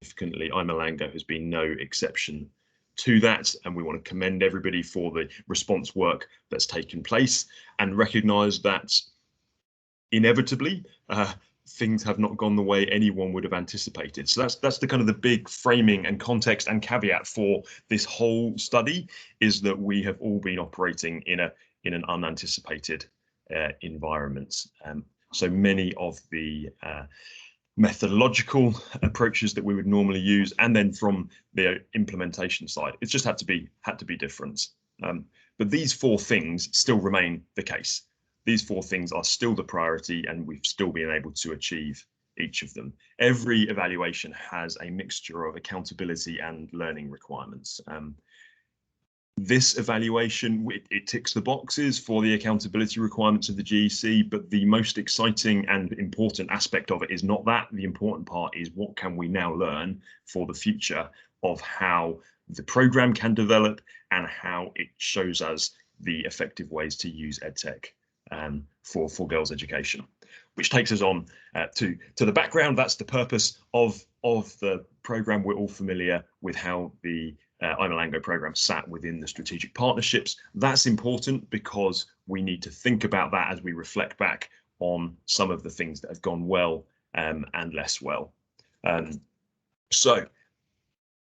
significantly. iMlango has been no exception to that, and we want to commend everybody for the response work that's taken place and recognise that inevitably things have not gone the way anyone would have anticipated. So that's the kind of the big framing and context and caveat for this whole study, is that we have all been operating in an unanticipated environment. So many of the methodological approaches that we would normally use, and then from the implementation side, it's just had to be different. But these four things still remain the case. These four things are still the priority, and we've still been able to achieve each of them. Every evaluation has a mixture of accountability and learning requirements. This evaluation, it ticks the boxes for the accountability requirements of the GEC, but the most exciting and important aspect of it is not that. The important part is what can we now learn for the future of how the programme can develop and how it shows us the effective ways to use EdTech for girls' education. Which takes us on to the background. That's the purpose of the programme. We're all familiar with how the iMlango programme sat within the strategic partnerships. That's important because we need to think about that as we reflect back on some of the things that have gone well and less well. So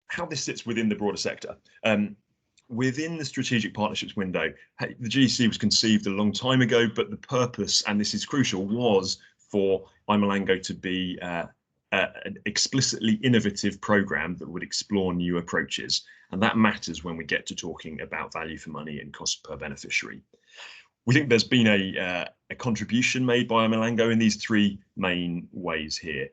how this sits within the broader sector. Within the strategic partnerships window, the GEC was conceived a long time ago, but the purpose, and this is crucial, was for iMlango to be an explicitly innovative programme that would explore new approaches. And that matters when we get to talking about value for money and cost per beneficiary. We think there's been a contribution made by iMlango in these three main ways here.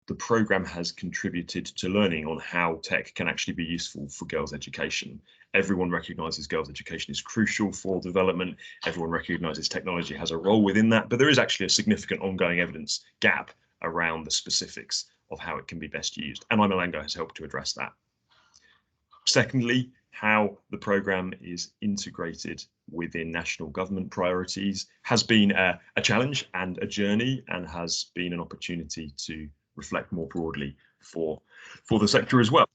The programme has contributed to learning on how tech can actually be useful for girls' education. Everyone recognises girls' education is crucial for development. Everyone recognises technology has a role within that, but there is actually a significant ongoing evidence gap around the specifics of how it can be best used, and iMlango has helped to address that. Secondly, how the programme is integrated within national government priorities has been a challenge and a journey, and has been an opportunity to reflect more broadly for the sector as well.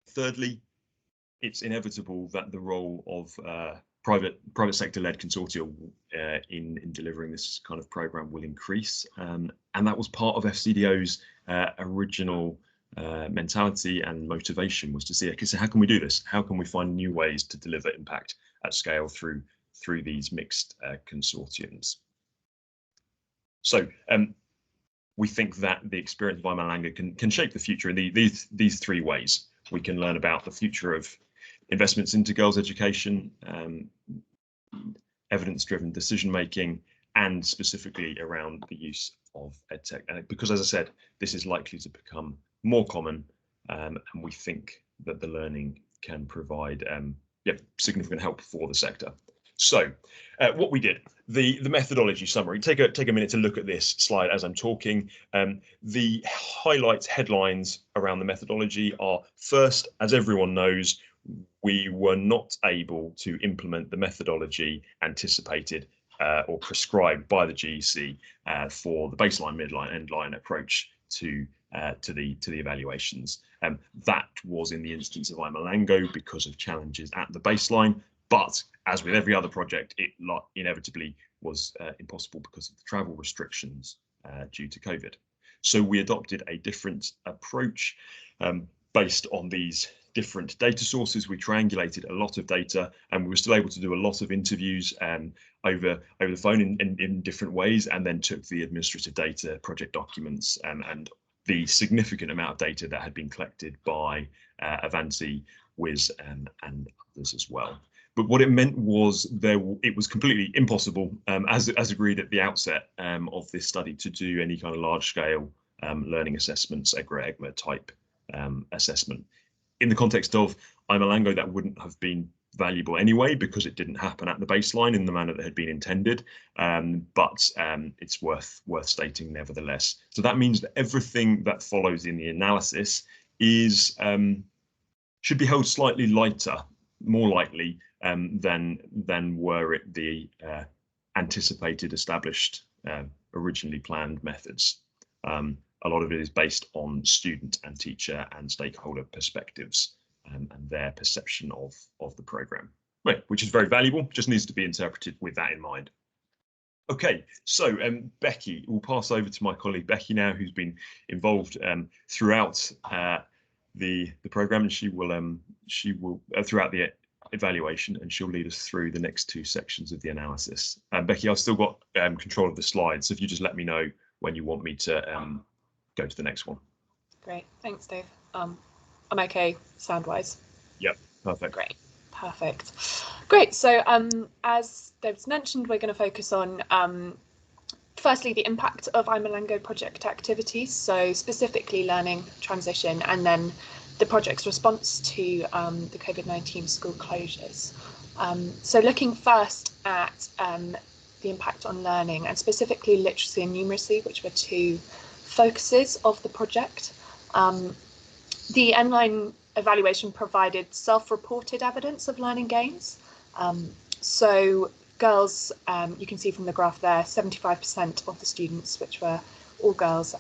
Thirdly, it's inevitable that the role of private sector-led consortia in delivering this kind of programme will increase, and that was part of FCDO's original mentality and motivation, was to see, okay, so how can we do this? How can we find new ways to deliver impact at scale through these mixed consortiums? So we think that the experience of iMlango can shape the future in these three ways. We can learn about the future of investments into girls' education, evidence-driven decision-making, and specifically around the use of EdTech. Because, as I said, this is likely to become more common, and we think that the learning can provide significant help for the sector. So what we did, the methodology summary, take a minute to look at this slide as I'm talking. The highlights, headlines around the methodology are, first, as everyone knows, we were not able to implement the methodology anticipated or prescribed by the GEC for the baseline, midline, endline approach to the evaluations. That was in the instance of iMlango because of challenges at the baseline, but as with every other project, it inevitably was impossible because of the travel restrictions due to COVID. So we adopted a different approach based on these different data sources. We triangulated a lot of data, and we were still able to do a lot of interviews over the phone in different ways, and then took the administrative data, project documents, and the significant amount of data that had been collected by Avanti, Wiz, and others as well. But what it meant was it was completely impossible, as agreed at the outset of this study, to do any kind of large-scale learning assessments, EGMA type assessment. In the context of iMlango, that wouldn't have been valuable anyway, because it didn't happen at the baseline in the manner that had been intended, but it's worth stating nevertheless. So that means that everything that follows in the analysis is should be held slightly lighter, more lightly than were it the anticipated, established, originally planned methods. a lot of it is based on student and teacher and stakeholder perspectives and their perception of the programme, which is very valuable, just needs to be interpreted with that in mind. Okay, so Becky, we'll pass over to my colleague Becky now, who's been involved throughout the programme, and she will throughout the evaluation, and she'll lead us through the next two sections of the analysis. Becky, I've still got control of the slides, so if you just let me know when you want me to go to the next one. Great, thanks, Dave. I'm okay sound-wise. Yep, perfect. Great. Perfect. Great. So as David's mentioned, we're going to focus on firstly the impact of iMlango project activities, so specifically learning transition, and then the project's response to the COVID-19 school closures. So looking first at the impact on learning, and specifically literacy and numeracy, which were two focuses of the project. The Endline evaluation provided self-reported evidence of learning gains. So girls, you can see from the graph there, 75% of the students, which were all girls,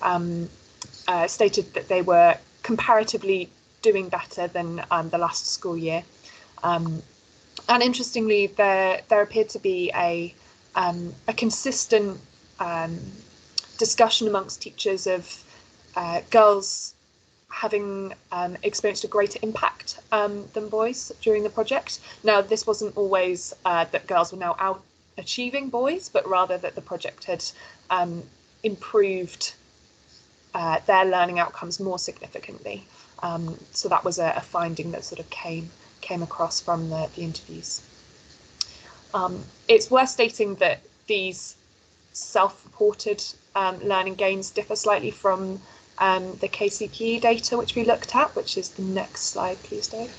stated that they were comparatively doing better than the last school year. And interestingly, there appeared to be a consistent discussion amongst teachers of girls having experienced a greater impact than boys during the project. Now, this wasn't always that girls were now out achieving boys, but rather that the project had improved their learning outcomes more significantly. So that was a finding that sort of came across from the interviews. It's worth stating that these self-reported learning gains differ slightly from the KCPE data, which we looked at, which is the next slide, please, Dave.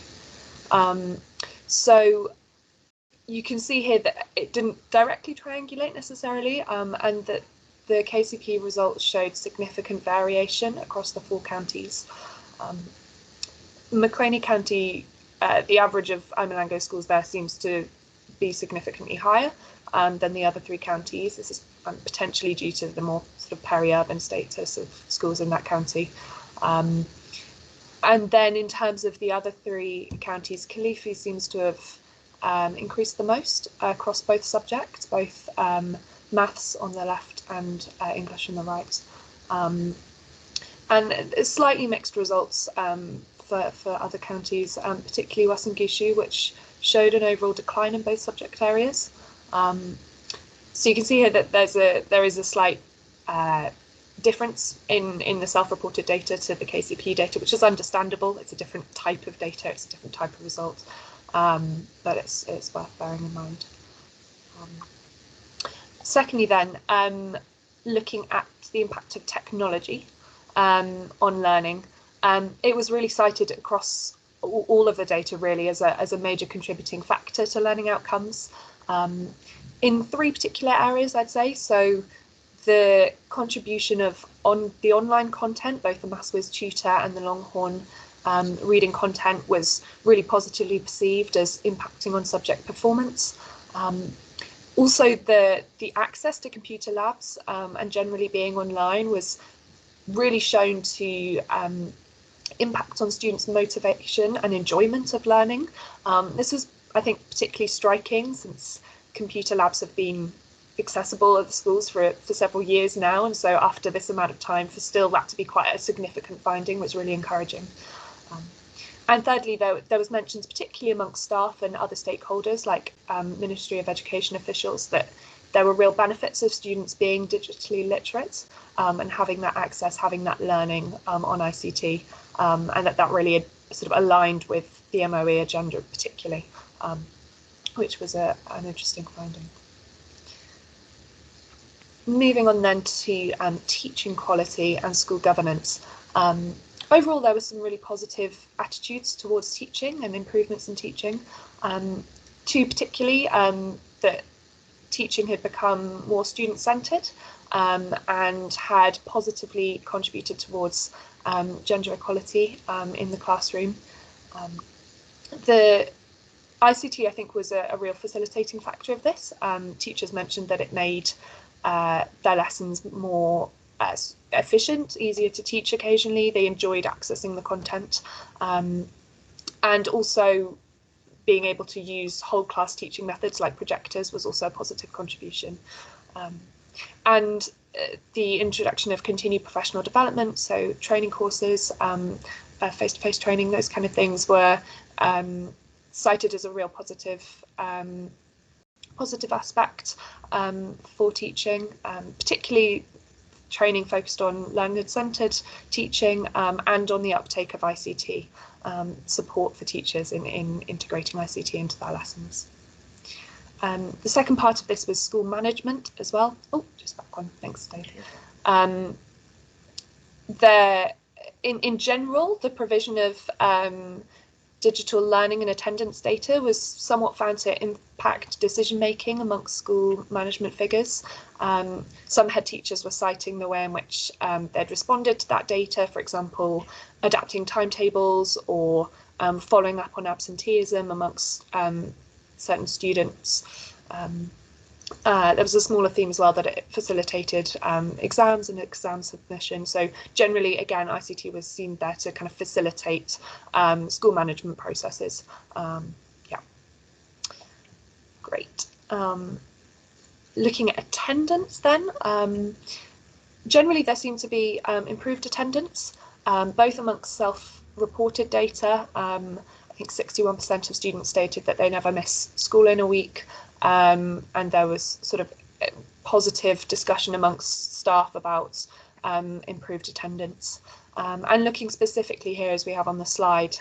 So you can see here that it didn't directly triangulate necessarily, and that the KCPE results showed significant variation across the 4 counties. Macquarie County, the average of iMlango schools there seems to be significantly higher than the other 3 counties. This is potentially due to the more sort of peri-urban status of schools in that county. And then in terms of the other 3 counties, Kilifi seems to have increased the most across both subjects, both maths on the left and English on the right. And slightly mixed results for other counties, particularly Western Gishu, which showed an overall decline in both subject areas. So you can see here that there is a slight difference in the self-reported data to the KCPE data, which is understandable. It's a different type of data, it's a different type of result, but it's worth bearing in mind. Secondly then, looking at the impact of technology on learning, it was really cited across all of the data really as a major contributing factor to learning outcomes. In 3 particular areas, I'd say. So the contribution of the online content, both the MathsWhiz tutor and the Longhorn reading content, was really positively perceived as impacting on subject performance. Also, the access to computer labs and generally being online was really shown to impact on students' motivation and enjoyment of learning. This was, I think, particularly striking since computer labs have been accessible at the schools for several years now, and so after this amount of time, for still that to be quite a significant finding was really encouraging. And thirdly, there was mentions, particularly amongst staff and other stakeholders like Ministry of Education officials, that there were real benefits of students being digitally literate and having that access, having that learning on ICT, and that really sort of aligned with the MOE agenda particularly, which was an interesting finding. Moving on then to teaching quality and school governance. Overall, there were some really positive attitudes towards teaching and improvements in teaching. 2 particularly, that teaching had become more student-centred and had positively contributed towards gender equality in the classroom. The ICT, I think, was a real facilitating factor of this. Teachers mentioned that it made their lessons more efficient, easier to teach occasionally. They enjoyed accessing the content, and also being able to use whole class teaching methods like projectors was also a positive contribution. And the introduction of continued professional development, so training courses, face-to-face training, those kind of things were cited as a real positive aspect for teaching, particularly training focused on learner-centred teaching and on the uptake of ICT, support for teachers in integrating ICT into their lessons. The second part of this was school management as well. Oh, just back on, thanks Dave. In general, the provision of digital learning and attendance data was somewhat found to impact decision making amongst school management figures. Some head teachers were citing the way in which they'd responded to that data, for example, adapting timetables or following up on absenteeism amongst certain students. There was a smaller theme as well that it facilitated exams and exam submission. So generally, again, ICT was seen there to kind of facilitate school management processes. Yeah, great. Looking at attendance then, generally there seemed to be improved attendance, both amongst self-reported data. I think 61% of students stated that they never miss school in a week. And there was sort of positive discussion amongst staff about improved attendance. And looking specifically here, as we have on the slide,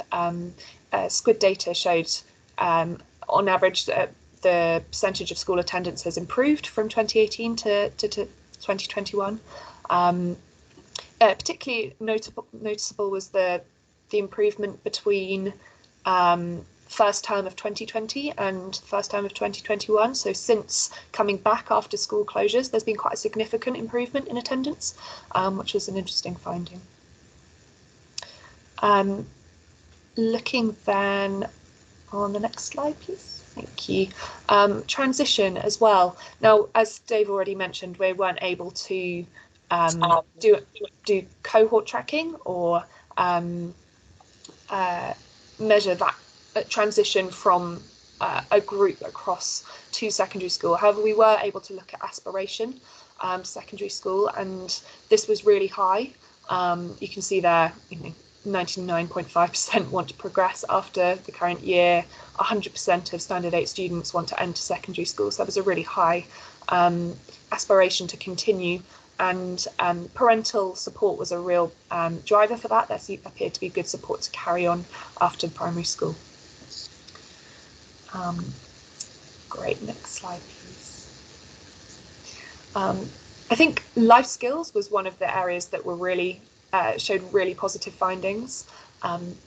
Squid data showed on average the percentage of school attendance has improved from 2018 to 2021. Particularly noticeable was the improvement between first term of 2020 and first term of 2021. So since coming back after school closures, there's been quite a significant improvement in attendance, which was an interesting finding. Looking then on the next slide, please. Thank you. Transition as well. Now, as Dave already mentioned, we weren't able to do cohort tracking or measure that transition from a group across to secondary school. However, we were able to look at aspiration secondary school, and this was really high. You can see there, 99.5% want to progress after the current year. 100% of Standard 8 students want to enter secondary school. So that was a really high aspiration to continue. And parental support was a real driver for that. There appeared to be good support to carry on after primary school. Great, next slide, please. I think life skills was one of the areas that were really showed really positive findings.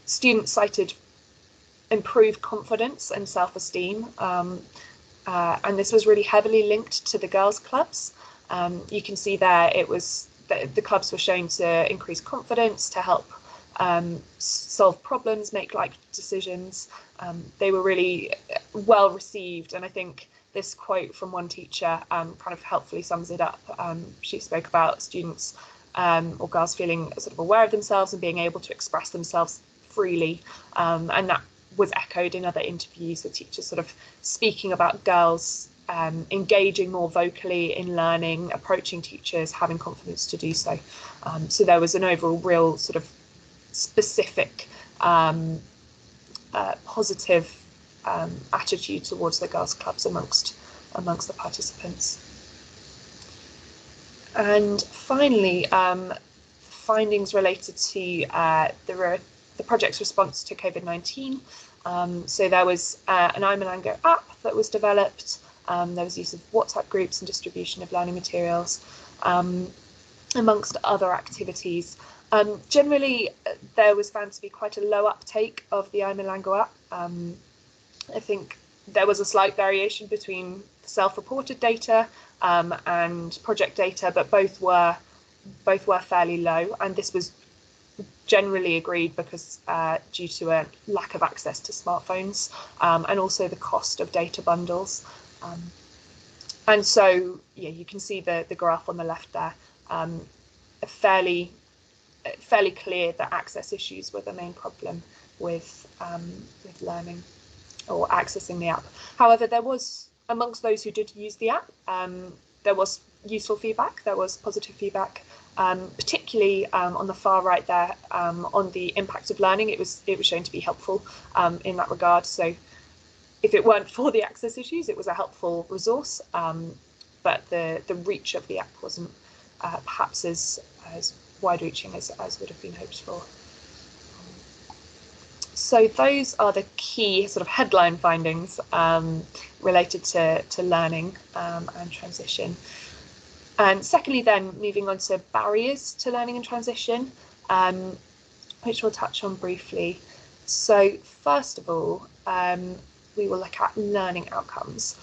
Students cited improved confidence and self-esteem, and this was really heavily linked to the girls' clubs. You can see there it was the clubs were shown to increase confidence, to help solve problems, make life decisions. They were really well received, and I think this quote from one teacher kind of helpfully sums it up. She spoke about students or girls feeling sort of aware of themselves and being able to express themselves freely, and that was echoed in other interviews with teachers sort of speaking about girls engaging more vocally in learning, approaching teachers, having confidence to do so. So there was an overall real sort of specific positive attitude towards the girls' clubs amongst the participants. And finally, findings related to the project's response to COVID-19. So there was an iMlango app that was developed. There was use of WhatsApp groups and distribution of learning materials, amongst other activities. Generally, there was found to be quite a low uptake of the iMlango app. I think there was a slight variation between self-reported data and project data, but both were fairly low, and this was generally agreed because due to a lack of access to smartphones and also the cost of data bundles. And so, yeah, you can see the graph on the left there. fairly clear that access issues were the main problem with learning or accessing the app. However, there was, amongst those who did use the app, there was useful feedback, there was positive feedback, particularly on the far right there, on the impact of learning. It was shown to be helpful in that regard. So if it weren't for the access issues, it was a helpful resource, but the reach of the app wasn't perhaps as wide-reaching as would have been hoped for. So those are the key sort of headline findings related to learning and transition. And secondly, then moving on to barriers to learning and transition, which we'll touch on briefly. So first of all, we will look at learning outcomes.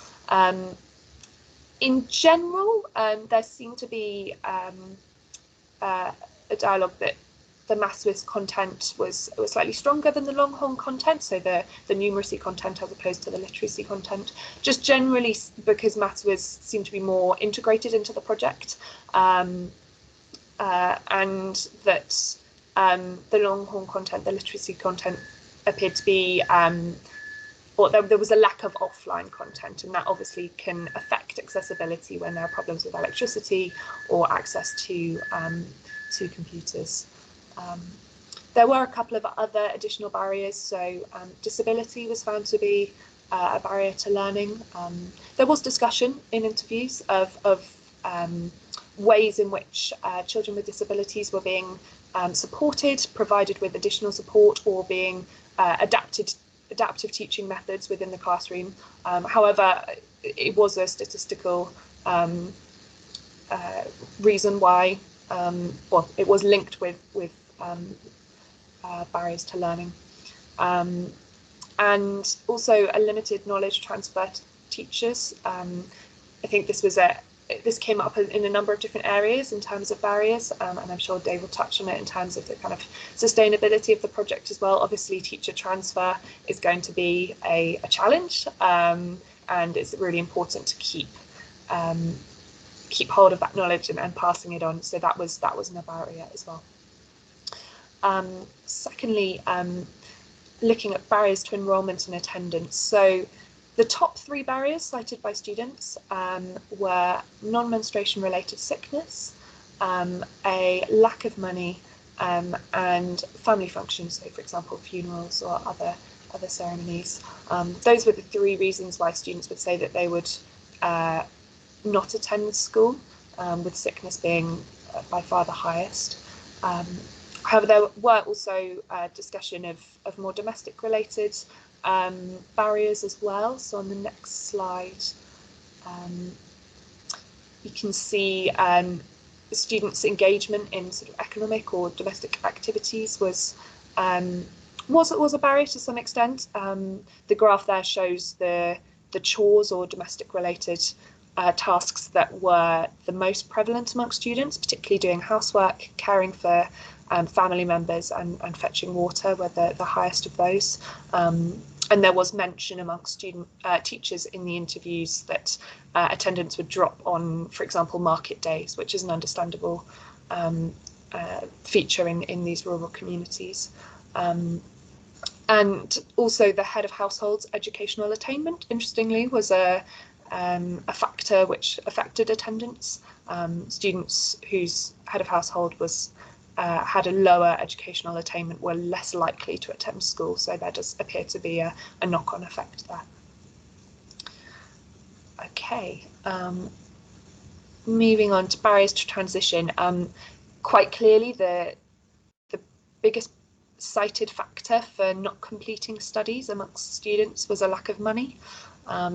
In general, there seemed to be a dialogue that the maths content was slightly stronger than the Longhorn content, so the numeracy content as opposed to the literacy content, just generally because maths seemed to be more integrated into the project, and that the Longhorn content, the literacy content, appeared to be, or there was a lack of offline content, and that obviously can affect accessibility when there are problems with electricity or access to computers. There were a couple of other additional barriers, so disability was found to be a barrier to learning. There was discussion in interviews of ways in which children with disabilities were being supported, provided with additional support, or being adaptive teaching methods within the classroom. However, it was a statistical reason why, well, it was linked with barriers to learning, and also a limited knowledge transfer to teachers. I think this came up in a number of different areas in terms of barriers, and I'm sure Dave will touch on it in terms of the kind of sustainability of the project as well. Obviously, teacher transfer is going to be a challenge, and it's really important to keep hold of that knowledge and passing it on. So that was a barrier as well. Secondly, looking at barriers to enrolment and attendance. So the top 3 barriers cited by students were non-menstruation related sickness, a lack of money, and family functions, so for example funerals or other ceremonies. Those were the 3 reasons why students would say that they would not attend school, with sickness being by far the highest. However, there were also discussion of more domestic related barriers as well. So on the next slide, you can see students' engagement in sort of economic or domestic activities was a barrier to some extent. The graph there shows the chores or domestic related tasks that were the most prevalent amongst students, particularly doing housework, caring for family members, and fetching water were the highest of those. And there was mention amongst teachers in the interviews that attendance would drop on, for example, market days, which is an understandable feature in these rural communities. And also the head of household's educational attainment, interestingly, was a factor which affected attendance. Students whose head of household had a lower educational attainment were less likely to attend school, so there does appear to be a knock-on effect there. Okay, moving on to barriers to transition. Quite clearly, the biggest cited factor for not completing studies amongst students was a lack of money.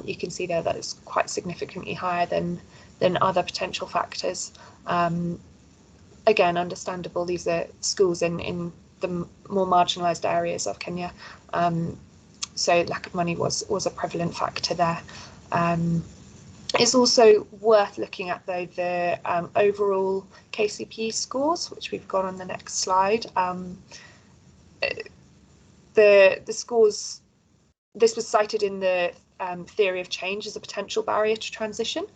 You can see there that it's quite significantly higher than other potential factors. Again, understandable, these are schools in the more marginalised areas of Kenya, so lack of money was a prevalent factor there. It's also worth looking at, though, the overall KCPE scores, which we've got on the next slide. The scores, this was cited in the theory of change as a potential barrier to transition.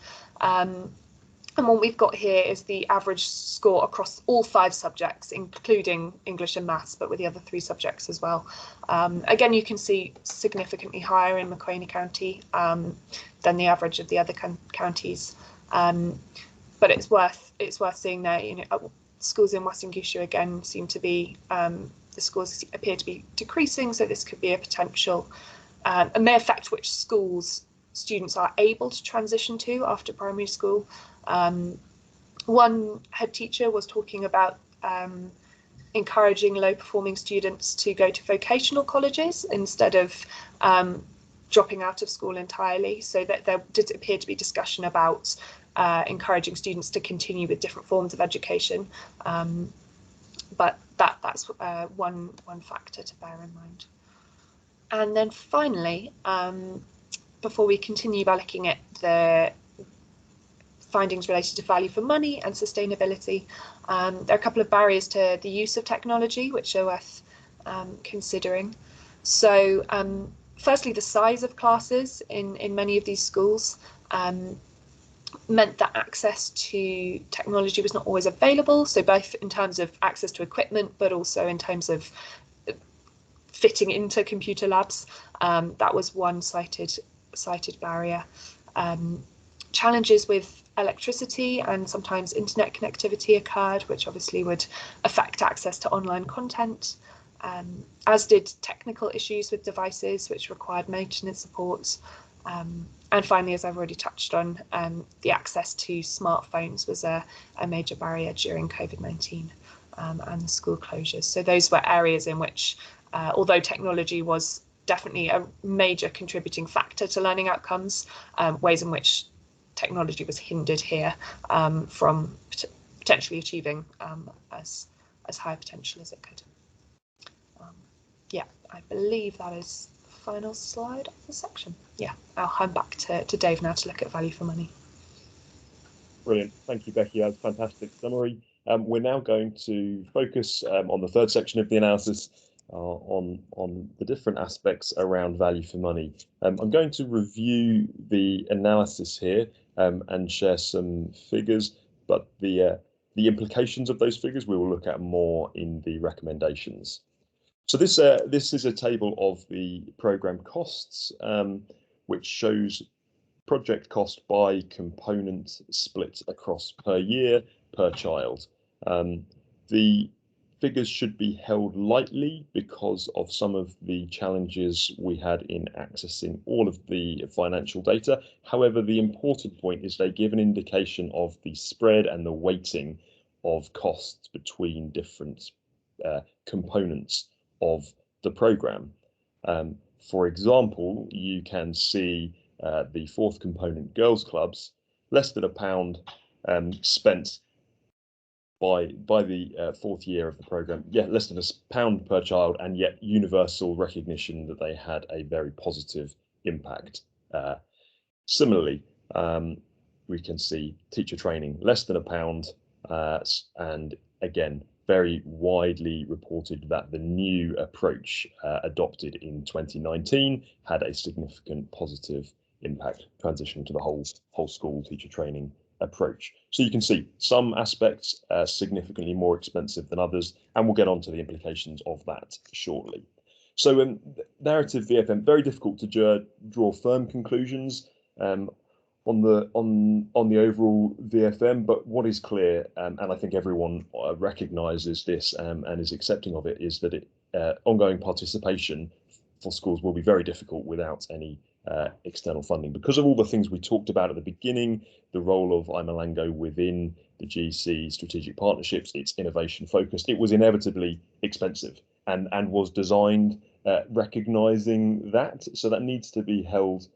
And what we've got here is the average score across all 5 subjects, including English and maths, but with the other 3 subjects as well. Again, you can see significantly higher in Maquina County than the average of the other counties. But it's worth seeing there. You know, schools in Western Gushue again seem to be the scores appear to be decreasing, so this could be a potential and may affect which schools students are able to transition to after primary school. One head teacher was talking about encouraging low-performing students to go to vocational colleges instead of dropping out of school entirely. So that there did appear to be discussion about encouraging students to continue with different forms of education. But that's one factor to bear in mind. And then finally, before we continue by looking at the findings related to value for money and sustainability, there are a couple of barriers to the use of technology which are worth considering. So firstly, the size of classes in many of these schools meant that access to technology was not always available, so both in terms of access to equipment but also in terms of fitting into computer labs. That was one cited barrier. Challenges with electricity and sometimes internet connectivity occurred, which obviously would affect access to online content, as did technical issues with devices which required maintenance support. And finally, as I've already touched on, the access to smartphones was a major barrier during COVID-19 and the school closures. So those were areas in which, although technology was definitely a major contributing factor to learning outcomes, ways in which technology was hindered here from potentially achieving as high potential as it could. Yeah, I believe that is the final slide of the section. Yeah, I'll hand back to Dave now to look at value for money. Brilliant. Thank you, Becky. That's a fantastic summary. We're now going to focus on the third section of the analysis on the different aspects around value for money. I'm going to review the analysis here and share some figures, but the implications of those figures we will look at more in the recommendations. So this is a table of the program costs, which shows project cost by component split across per year, per child. The figures should be held lightly because of some of the challenges we had in accessing all of the financial data. However, the important point is they give an indication of the spread and the weighting of costs between different components of the program. For example, you can see the fourth component, girls clubs, less than £1 spent by the fourth year of the program. Yeah, less than £1 per child, and yet universal recognition that they had a very positive impact. Similarly, we can see teacher training, less than £1, and again, very widely reported that the new approach adopted in 2019 had a significant positive impact, transition to the whole school teacher training approach. So you can see some aspects significantly more expensive than others, and we'll get on to the implications of that shortly. So narrative VFM, very difficult to draw firm conclusions on the overall VFM, but what is clear, and I think everyone recognises this and is accepting of it, is that ongoing participation for schools will be very difficult without any external funding, because of all the things we talked about at the beginning, the role of iMlango within the GC strategic partnerships, its innovation focused. It was inevitably expensive and was designed recognising that, so that needs to be held.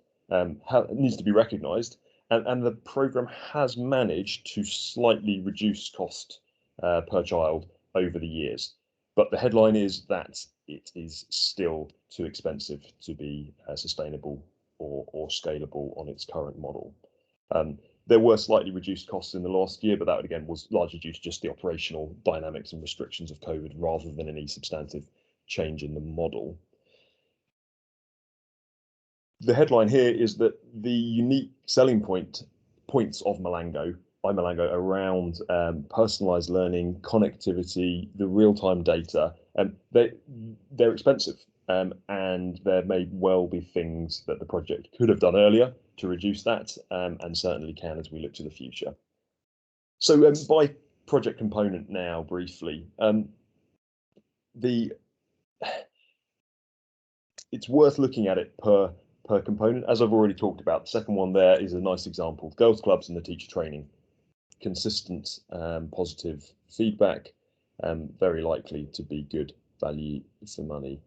Needs to be recognised, and the programme has managed to slightly reduce cost per child over the years. But the headline is that it is still too expensive to be sustainable or scalable on its current model. There were slightly reduced costs in the last year, but that again was largely due to just the operational dynamics and restrictions of COVID rather than any substantive change in the model. The headline here is that the unique selling points of iMlango iMlango around personalized learning, connectivity, the real-time data, they're expensive. And there may well be things that the project could have done earlier to reduce that, and certainly can as we look to the future. So by project component now, briefly, it's worth looking at it per component. As I've already talked about, the second one there is a nice example. Girls clubs and the teacher training. Consistent positive feedback, very likely to be good value for money.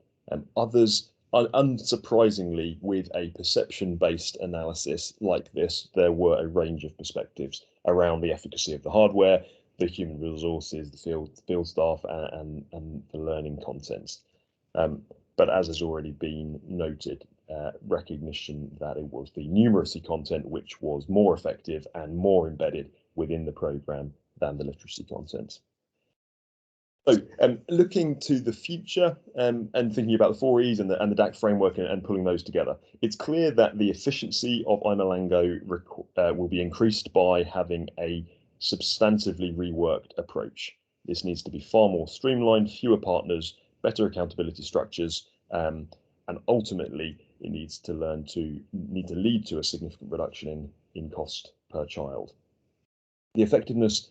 Others, unsurprisingly, with a perception-based analysis like this, there were a range of perspectives around the efficacy of the hardware, the human resources, the field staff, and the learning contents. But as has already been noted, recognition that it was the numeracy content which was more effective and more embedded within the program than the literacy content. So looking to the future and thinking about the 4Es and the DAC framework and pulling those together, it's clear that the efficiency of iMlango will be increased by having a substantively reworked approach. This needs to be far more streamlined, fewer partners, better accountability structures, and ultimately it needs to lead to a significant reduction in cost per child. The effectiveness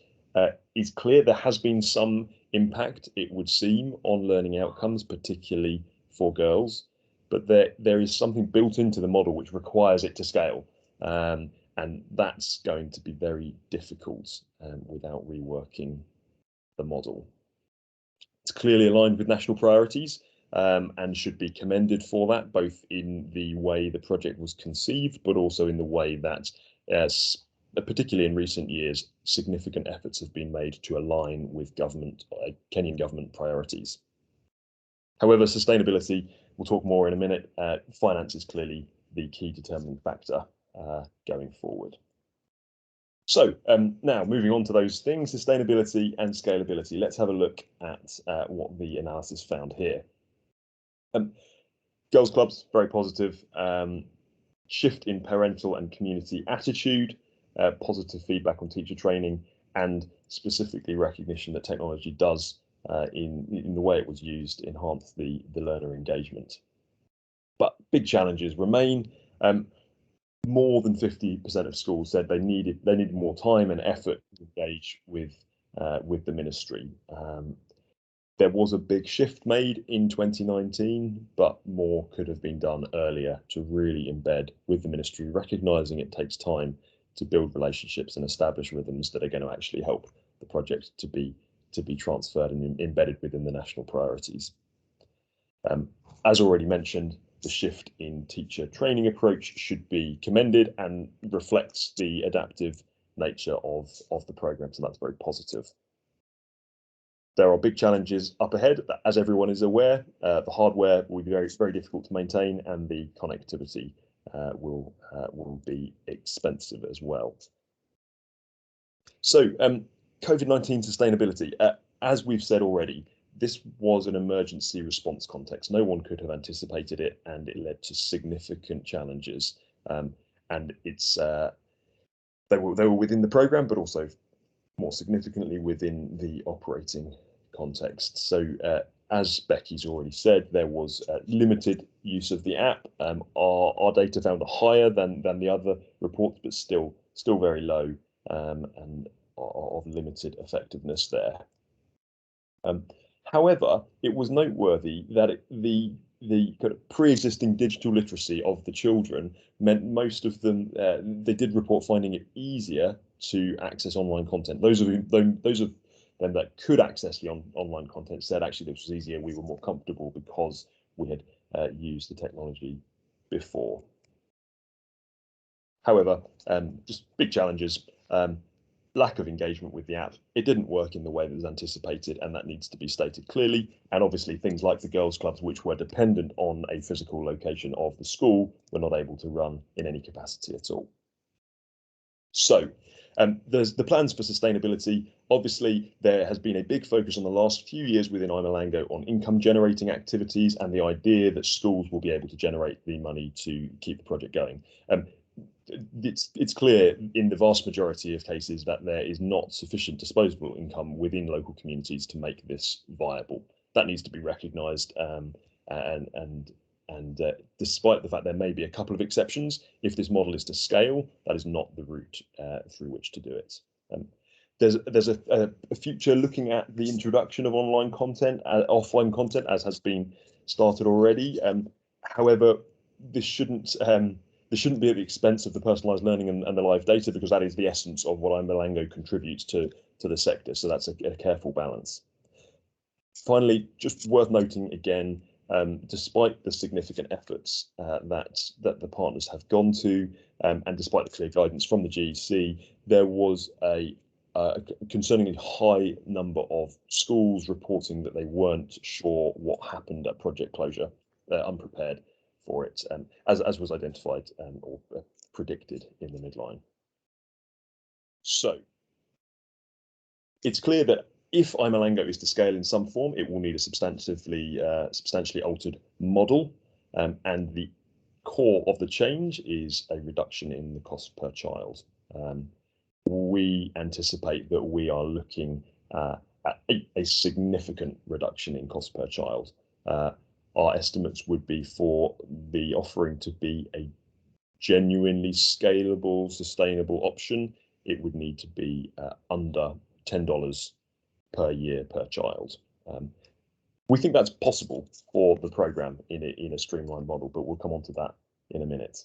is clear. There has been some impact, it would seem, on learning outcomes, particularly for girls, but there is something built into the model which requires it to scale, and that's going to be very difficult without reworking the model. It's clearly aligned with national priorities and should be commended for that, both in the way the project was conceived, but also in the way that, particularly in recent years, significant efforts have been made to align with Kenyan government priorities. However, sustainability, we'll talk more in a minute, finance is clearly the key determining factor going forward. So now moving on to those things, sustainability and scalability. Let's have a look at what the analysis found here. Girls clubs, very positive. Shift in parental and community attitude, positive feedback on teacher training, and specifically recognition that technology does, in the way it was used, enhance the learner engagement. But big challenges remain. More than 50% of schools said they needed more time and effort to engage with the ministry. There was a big shift made in 2019, but more could have been done earlier to really embed with the ministry, recognizing it takes time to build relationships and establish rhythms that are going to actually help the project to be transferred and embedded within the national priorities. As already mentioned, the shift in teacher training approach should be commended and reflects the adaptive nature of the program, so that's very positive. There are big challenges up ahead, as everyone is aware. The hardware will be very difficult to maintain, and the connectivity will be expensive as well. So COVID-19 sustainability, as we've said already, this was an emergency response context. No one could have anticipated it, and it led to significant challenges. And it's they were within the program, but also more significantly within the operating context. So as Becky's already said, there was limited use of the app. Our data found higher than the other reports, but still very low, and of limited effectiveness there. However, it was noteworthy that the kind of pre-existing digital literacy of the children meant most of them, they did report finding it easier to access online content. Those of them that could access the online content said actually this was easier. We were more comfortable because we had used the technology before. However, just big challenges. Lack of engagement with the app. It didn't work in the way that was anticipated, and that needs to be stated clearly. And obviously things like the girls' clubs, which were dependent on a physical location of the school, were not able to run in any capacity at all. So there's the plans for sustainability. Obviously, there has been a big focus on the last few years within iMlango on income generating activities and the idea that schools will be able to generate the money to keep the project going. it's clear in the vast majority of cases that there is not sufficient disposable income within local communities to make this viable. That needs to be recognised, and despite the fact there may be a couple of exceptions, if this model is to scale, that is not the route through which to do it. There's a future looking at the introduction of online content, offline content, as has been started already. However, this shouldn't be at the expense of the personalised learning and the live data, because that is the essence of what iMlango contributes to the sector. So that's a careful balance. Finally, just worth noting again, despite the significant efforts that the partners have gone to, and despite the clear guidance from the GEC, there was a concerningly high number of schools reporting that they weren't sure what happened at project closure. They're unprepared for it, as was identified or predicted in the midline. So it's clear that if iMlango is to scale in some form, it will need a substantially altered model, and the core of the change is a reduction in the cost per child. We anticipate that we are looking at a significant reduction in cost per child. Our estimates would be for the offering to be a genuinely scalable, sustainable option, it would need to be under $10 per year per child. We think that's possible for the programme in a streamlined model, but we'll come on to that in a minute.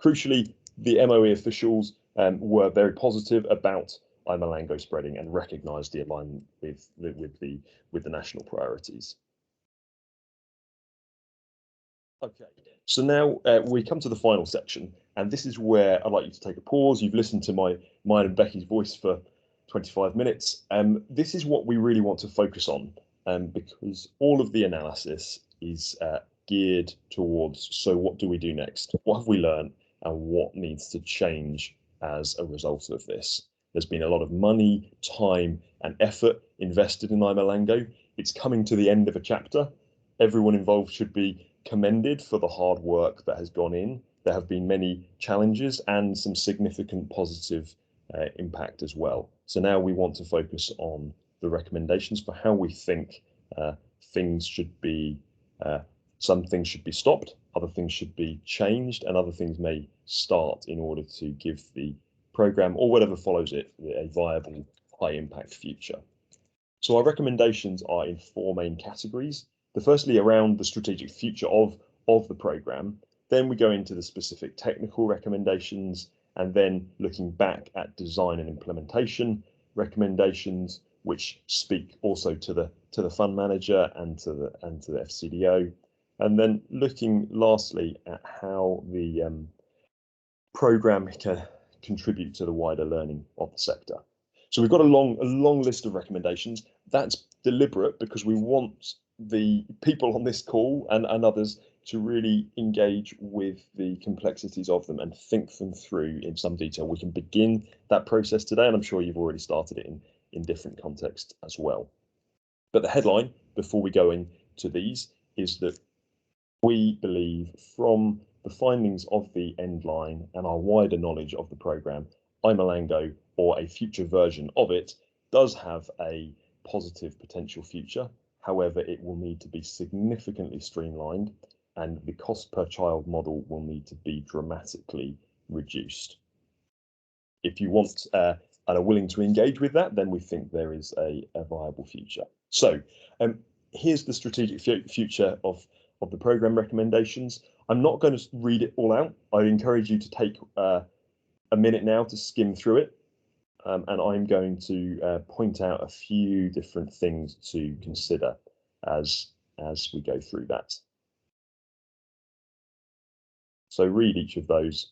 Crucially, the MOE officials were very positive about iMlango spreading and recognised the alignment with the national priorities. Okay, so now we come to the final section, and this is where I'd like you to take a pause. You've listened to mine and Becky's voice for 25 minutes. This is what we really want to focus on, because all of the analysis is geared towards, so what do we do next? What have we learned, and what needs to change as a result of this? There's been a lot of money, time, and effort invested in iMlango. It's coming to the end of a chapter. Everyone involved should be commended for the hard work that has gone in. There have been many challenges and some significant positive impact as well. So now we want to focus on the recommendations for how we think things should be, some things should be stopped, other things should be changed, and other things may start in order to give the programme, or whatever follows it, a viable, high impact future. So our recommendations are in four main categories. The firstly around the strategic future of the programme, then we go into the specific technical recommendations, and then looking back at design and implementation recommendations, which speak also to the fund manager and to the FCDO, and then looking lastly at how the programme can contribute to the wider learning of the sector. So we've got a long list of recommendations. That's deliberate because we want the people on this call and others to really engage with the complexities of them and think them through in some detail. We can begin that process today, and I'm sure you've already started it in different contexts as well. But the headline, before we go into these, is that we believe from the findings of the Endline and our wider knowledge of the programme, iMlango, or a future version of it, does have a positive potential future. However, it will need to be significantly streamlined, and the cost per child model will need to be dramatically reduced. If you want and are willing to engage with that, then we think there is a viable future. So here's the strategic future of the programme recommendations. I'm not going to read it all out. I encourage you to take a minute now to skim through it. And I'm going to point out a few different things to consider as we go through that. So read each of those,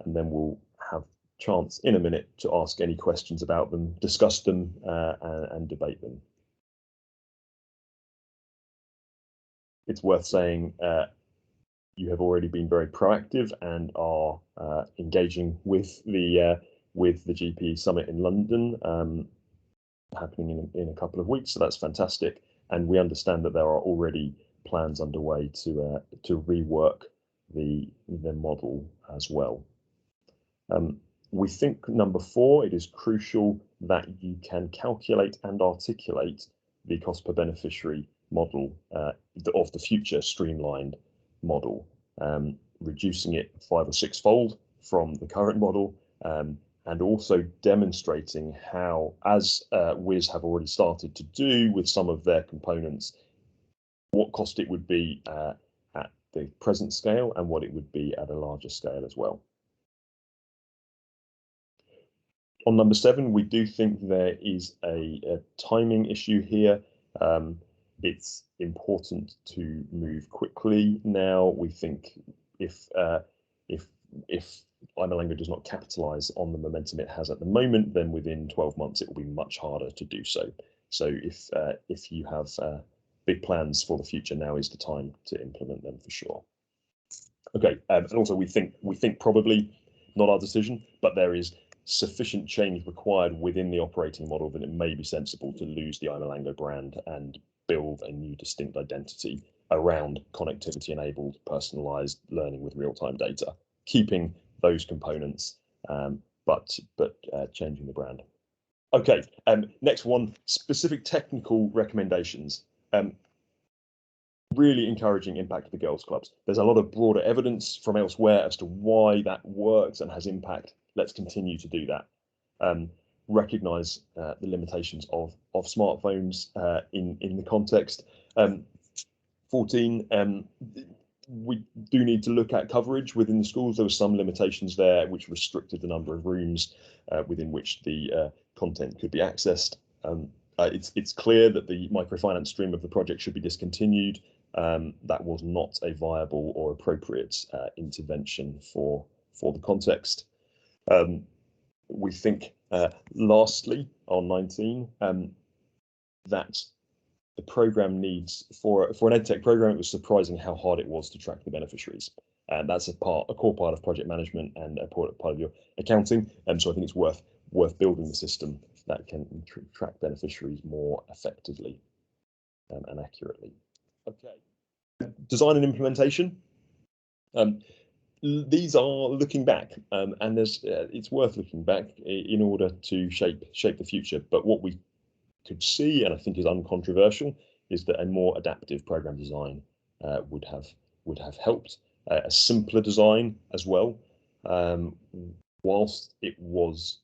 and then we'll have a chance in a minute to ask any questions about them, discuss them, and debate them. It's worth saying you have already been very proactive and are engaging with the GP Summit in London, happening in a couple of weeks. So that's fantastic, and we understand that there are already plans underway to rework the model as well. We think number 4, it is crucial that you can calculate and articulate the cost per beneficiary model of the future streamlined model, reducing it 5 or 6-fold from the current model, and also demonstrating how, as WIS have already started to do with some of their components, what cost it would be at the present scale and what it would be at a larger scale as well. On number 7, we do think there is a timing issue here. It's important to move quickly now. We think if iMlango does not capitalize on the momentum it has at the moment, then within 12 months it will be much harder to do so. So if you have big plans for the future, now is the time to implement them for sure. Okay, and also we think probably not our decision, but there is sufficient change required within the operating model that it may be sensible to lose the iMlango brand and build a new distinct identity around connectivity enabled personalized learning with real-time data, keeping those components but changing the brand. Okay, next one, specific technical recommendations. Really encouraging impact of the girls' clubs. There's a lot of broader evidence from elsewhere as to why that works and has impact. Let's continue to do that. Recognize the limitations of smartphones in the context. 14, we do need to look at coverage within the schools. There were some limitations there which restricted the number of rooms within which the content could be accessed. It's clear that the microfinance stream of the project should be discontinued. That was not a viable or appropriate intervention for the context. We think, lastly, on 19, that the program needs, for an EdTech program, it was surprising how hard it was to track the beneficiaries. And that's a core part of project management and a part of your accounting. And so I think it's worth building the system that can track beneficiaries more effectively and accurately. Okay, design and implementation. These are looking back, and it's worth looking back in order to shape the future. But what we could see, and I think is uncontroversial, is that a more adaptive program design would have helped. A simpler design as well, whilst it was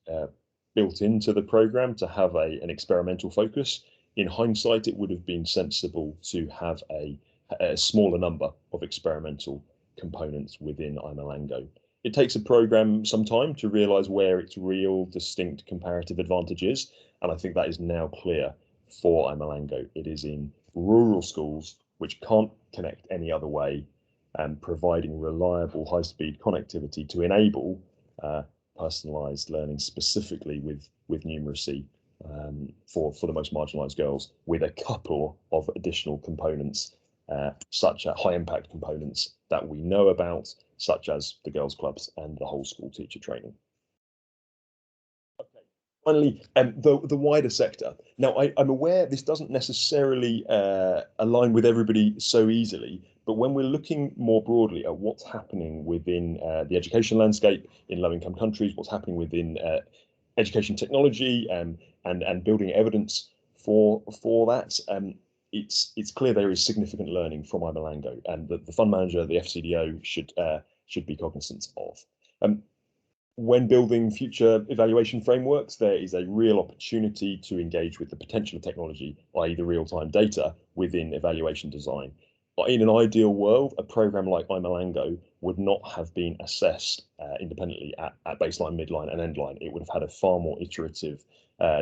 built into the program to have an experimental focus. In hindsight, it would have been sensible to have a smaller number of experimental components within iMlango. It takes a program some time to realize where its real distinct comparative advantage is, and I think that is now clear for iMlango. It is in rural schools which can't connect any other way, and providing reliable high-speed connectivity to enable personalized learning, specifically with numeracy for the most marginalized girls, with a couple of additional components, such as high impact components that we know about, such as the girls' clubs and the whole school teacher training. Okay. Finally, the wider sector. Now, I'm aware this doesn't necessarily align with everybody so easily, but when we're looking more broadly at what's happening within the education landscape in low-income countries, what's happening within education technology and building evidence for that, it's clear there is significant learning from iMlango, and the fund manager, the FCDO, should be cognizant of. When building future evaluation frameworks, there is a real opportunity to engage with the potential of technology, i.e. the real-time data within evaluation design. In an ideal world, a program like iMlango would not have been assessed independently at baseline, midline, and endline. It would have had a far more iterative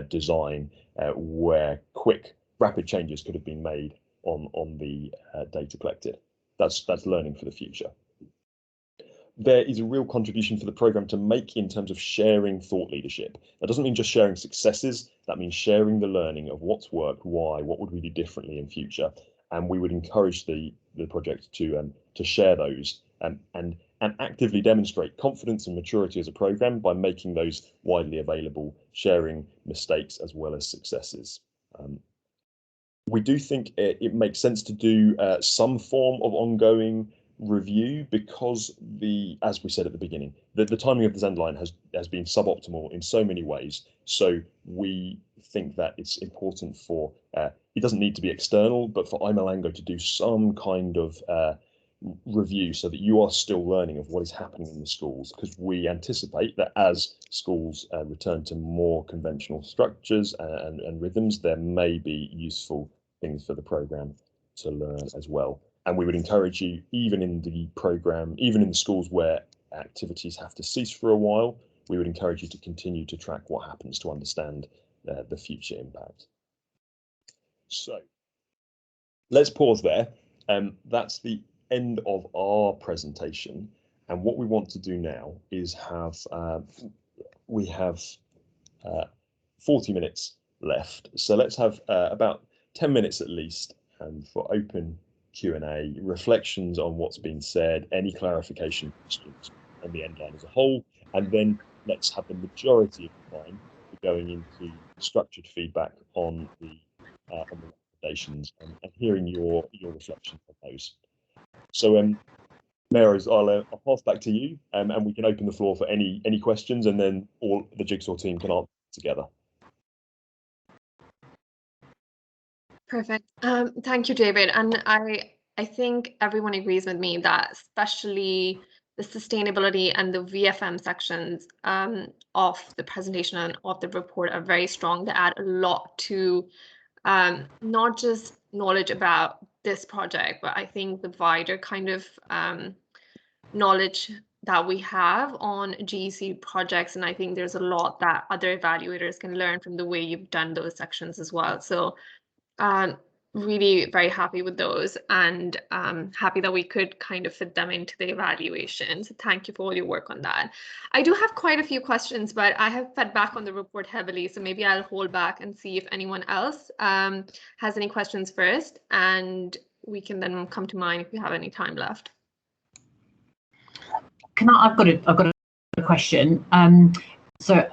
design where quick, rapid changes could have been made on the data collected. That's learning for the future. There is a real contribution for the program to make in terms of sharing thought leadership. That doesn't mean just sharing successes. That means sharing the learning of what's worked, why, what would we do differently in future. And we would encourage the project to share those and actively demonstrate confidence and maturity as a program by making those widely available, sharing mistakes as well as successes. We do think it makes sense to do some form of ongoing review, because as we said at the beginning, the timing of the Endline has been suboptimal in so many ways. So we think that it's important for it doesn't need to be external, but for iMlango to do some kind of review so that you are still learning of what is happening in the schools, because we anticipate that as schools return to more conventional structures and rhythms, there may be useful things for the program to learn as well. And we would encourage you, even in the program, even in the schools where activities have to cease for a while, we would encourage you to continue to track what happens to understand the future impact. So let's pause there. That's the end of our presentation. And what we want to do now is we have 40 minutes left. So let's have about 10 minutes at least for open Q&A, reflections on what's been said, any clarification questions on the Endline as a whole, and then let's have the majority of the time going into structured feedback on the recommendations and hearing your reflections on those. So, Mary's, I'll pass back to you, and we can open the floor for any questions, and then all the Jigsaw team can answer together. Perfect. Thank you, David. And I think everyone agrees with me that especially the sustainability and the VFM sections of the presentation and of the report are very strong. They add a lot to not just knowledge about this project, but I think the wider kind of knowledge that we have on GEC projects. And I think there's a lot that other evaluators can learn from the way you've done those sections as well. So really very happy with those, and happy that we could kind of fit them into the evaluation. So thank you for all your work on that. I do have quite a few questions, but I have fed back on the report heavily, so maybe I'll hold back and see if anyone else has any questions first, and we can then come to mine if we have any time left. I've got a question. So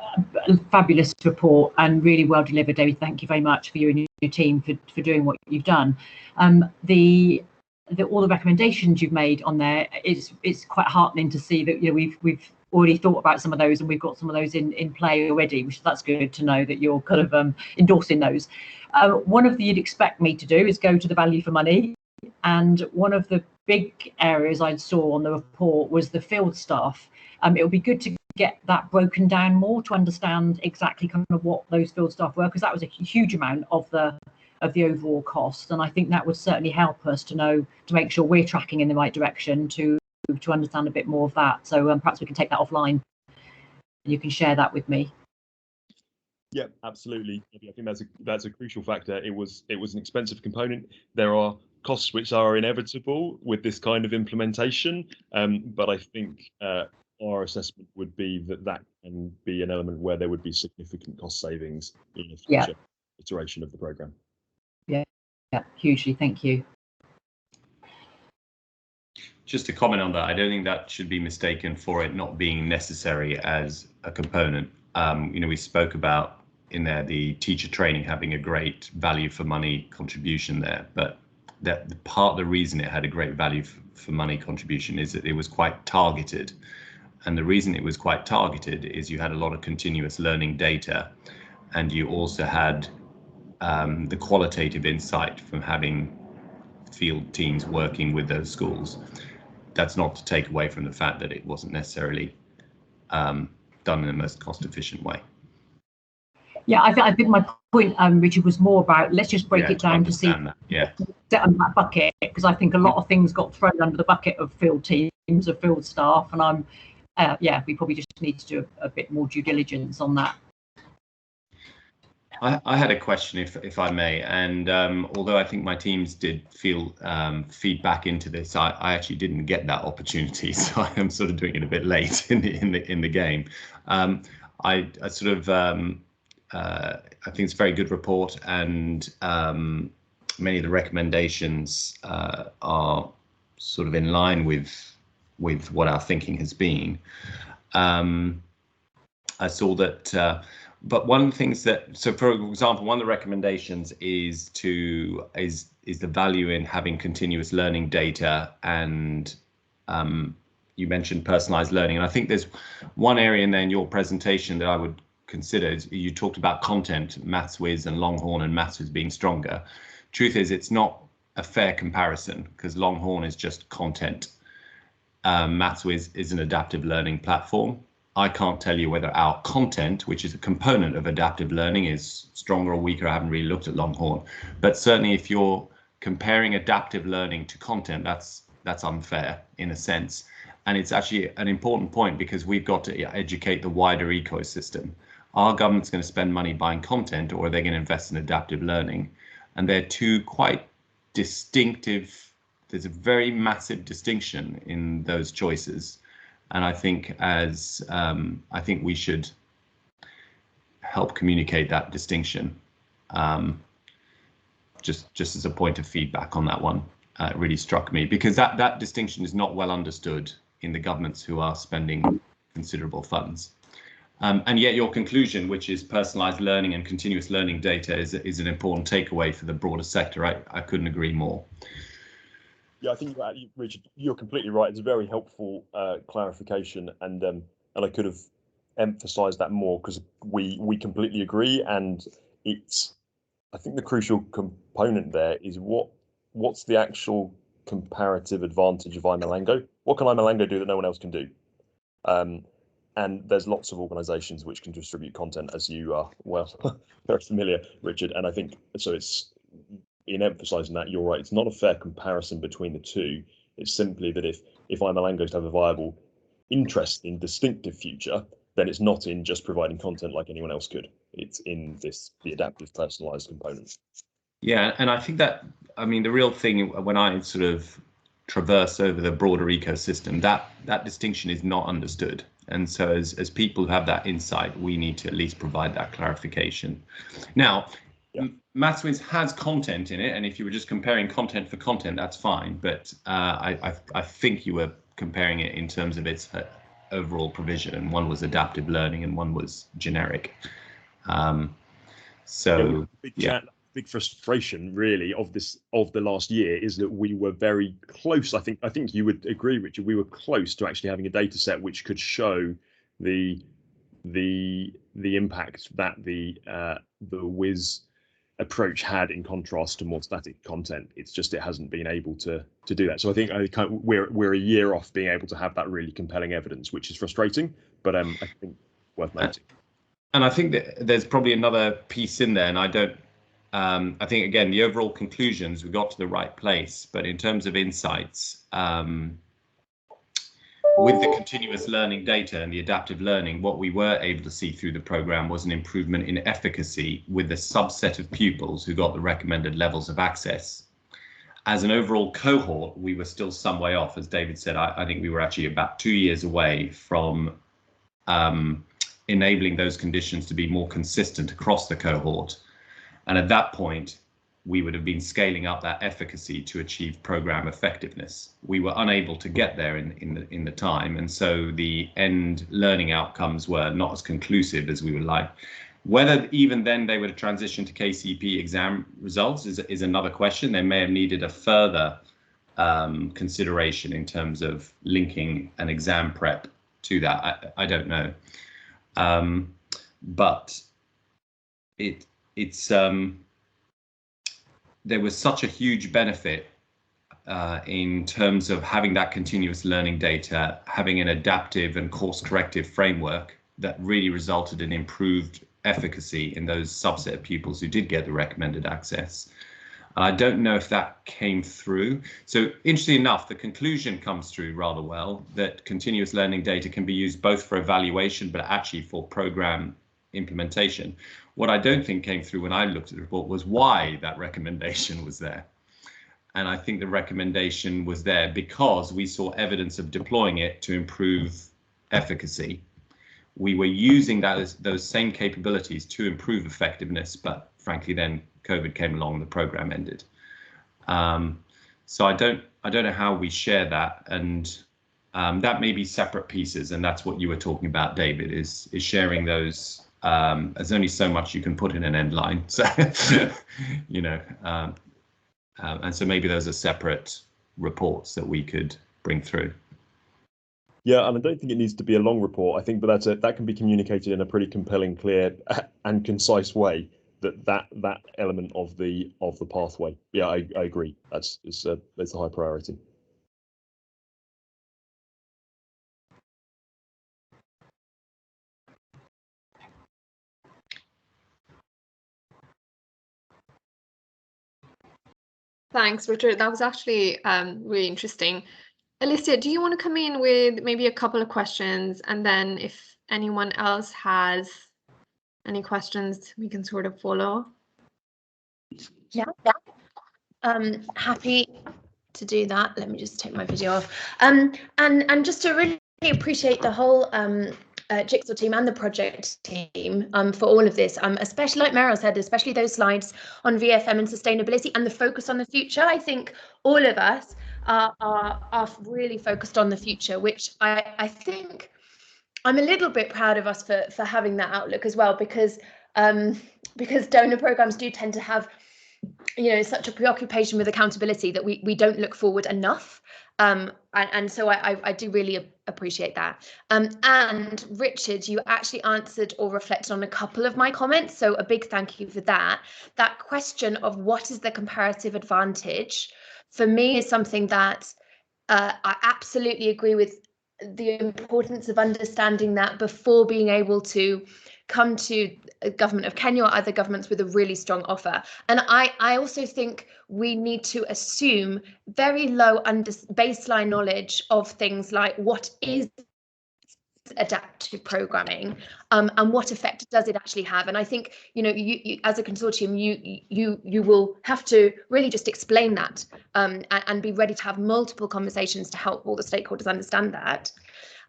a fabulous report and really well delivered, David. Thank you very much for you and your team for doing what you've done. All the recommendations you've made on there, it's quite heartening to see that we've already thought about some of those, and we've got some of those in play already, which that's good to know that you're kind of endorsing those. One of the you'd expect me to do is go to the value for money, and one of the big areas I saw on the report was the field staff. It would be good to get that broken down more to understand exactly kind of what those field staff were, because that was a huge amount of the overall cost, and I think that would certainly help us to make sure we're tracking in the right direction to understand a bit more of that. So perhaps we can take that offline and you can share that with me. Yeah, absolutely. I think that's a crucial factor. It was an expensive component. There are costs which are inevitable with this kind of implementation, but I think our assessment would be that can be an element where there would be significant cost savings in a future iteration of the program. Yeah, hugely. Thank you. Just to comment on that, I don't think that should be mistaken for it not being necessary as a component. We spoke about in there the teacher training having a great value for money contribution there, but that part of the reason it had a great value for money contribution is that it was quite targeted. And the reason it was quite targeted is you had a lot of continuous learning data, and you also had the qualitative insight from having field teams working with those schools. That's not to take away from the fact that it wasn't necessarily done in the most cost efficient way. Yeah, I think my point, Richard, was more about let's just break it down to see that bucket, because I think a lot of things got thrown under the bucket of field teams, of field staff, and we probably just need to do a bit more due diligence on that. I had a question, if I may, and although I think my teams did feedback into this, I actually didn't get that opportunity, so I am sort of doing it a bit late in the game. I think it's a very good report, and many of the recommendations are sort of in line with what our thinking has been. I saw that, but one of the things so for example, one of the recommendations is the value in having continuous learning data and you mentioned personalized learning, and I think there's one area in there in your presentation that I would consider. You talked about content, MathsWiz and Longhorn, and MathsWiz being stronger. Truth is, it's not a fair comparison because Longhorn is just content. MathsWiz is an adaptive learning platform. I can't tell you whether our content, which is a component of adaptive learning, is stronger or weaker. I haven't really looked at Longhorn, but certainly if you're comparing adaptive learning to content, that's unfair in a sense. And it's actually an important point because we've got to educate the wider ecosystem. Our government's going to spend money buying content, or are they going to invest in adaptive learning? And they're two quite distinctive. There's a very massive distinction in those choices. And I think I think we should help communicate that distinction. Just as a point of feedback on that one, it really struck me because that distinction is not well understood in the governments who are spending considerable funds. And yet your conclusion, which is personalized learning and continuous learning data, is an important takeaway for the broader sector. I couldn't agree more. Yeah, I think Richard, you're completely right. It's a very helpful clarification, and I could have emphasised that more because we completely agree. And it's, I think the crucial component there is what's the actual comparative advantage of iMlango? What can iMlango do that no one else can do? And there's lots of organisations which can distribute content, as you are well very familiar, Richard. And I think so. It's in emphasising that you're right. It's not a fair comparison between the two. It's simply that if iMlango is to have a viable, interesting, distinctive future, then it's not in just providing content like anyone else could. It's in the adaptive, personalised component. Yeah, and I think that, I mean, the real thing when I sort of traverse over the broader ecosystem, that distinction is not understood. And so as people who have that insight, we need to at least provide that clarification. Now, yeah. MathsWiz has content in it, and if you were just comparing content for content, that's fine. But I think you were comparing it in terms of its overall provision, and one was adaptive learning and one was generic. Big frustration really of the last year is that we were very close. I think you would agree, Richard. We were close to actually having a data set which could show the impact that the Wiz approach had in contrast to more static content. It's just it hasn't been able to do that. So I think we're a year off being able to have that really compelling evidence, which is frustrating, but I think worth noting. And I think that there's probably another piece in there, and I think, again, the overall conclusions, we got to the right place, but in terms of insights, with the continuous learning data and the adaptive learning, what we were able to see through the program was an improvement in efficacy with the subset of pupils who got the recommended levels of access. As an overall cohort, we were still some way off. As David said, I think we were actually about 2 years away from enabling those conditions to be more consistent across the cohort. And at that point, we would have been scaling up that efficacy to achieve program effectiveness. We were unable to get there in the time, and so the end learning outcomes were not as conclusive as we would like. Whether even then they would have transitioned to KCP exam results is another question. They may have needed a further consideration in terms of linking an exam prep to that. I don't know, but it's there was such a huge benefit in terms of having that continuous learning data, having an adaptive and course corrective framework that really resulted in improved efficacy in those subset of pupils who did get the recommended access. I don't know if that came through. So interestingly enough, the conclusion comes through rather well, that continuous learning data can be used both for evaluation, but actually for program implementation. What I don't think came through when I looked at the report was why that recommendation was there. And I think the recommendation was there because we saw evidence of deploying it to improve efficacy. We were using those same capabilities to improve effectiveness, but frankly, then COVID came along and the program ended. So I don't know how we share that, and that may be separate pieces, and that's what you were talking about, David, is sharing those. There's only so much you can put in an end line, so you know, and so maybe those are separate reports that we could bring through. Yeah, and I don't think it needs to be a long report. I think, but that can be communicated in a pretty compelling, clear, and concise way. That element of the pathway. Yeah, I agree. It's a high priority. Thanks, Richard. That was actually really interesting. Alicia, do you want to come in with maybe a couple of questions, and then if anyone else has any questions, we can sort of follow? Yeah. Happy to do that. Let me just take my video off. And just to really appreciate the whole Jigsaw team and the project team for all of this, especially like Meryl said, especially those slides on VFM and sustainability and the focus on the future. I think all of us are really focused on the future, which I think I'm a little bit proud of us for having that outlook as well, because donor programs do tend to have, you know, such a preoccupation with accountability that we don't look forward enough. And so I do really appreciate that. And Richard, you actually answered or reflected on a couple of my comments, so a big thank you for that. That question of what is the comparative advantage, for me, is something that I absolutely agree with, the importance of understanding that before being able to come to a government of Kenya or other governments with a really strong offer. And I also think we need to assume very low baseline knowledge of things like what is adaptive programming, and what effect does it actually have. And I think, you know, you as a consortium, you will have to really just explain that, and be ready to have multiple conversations to help all the stakeholders understand that.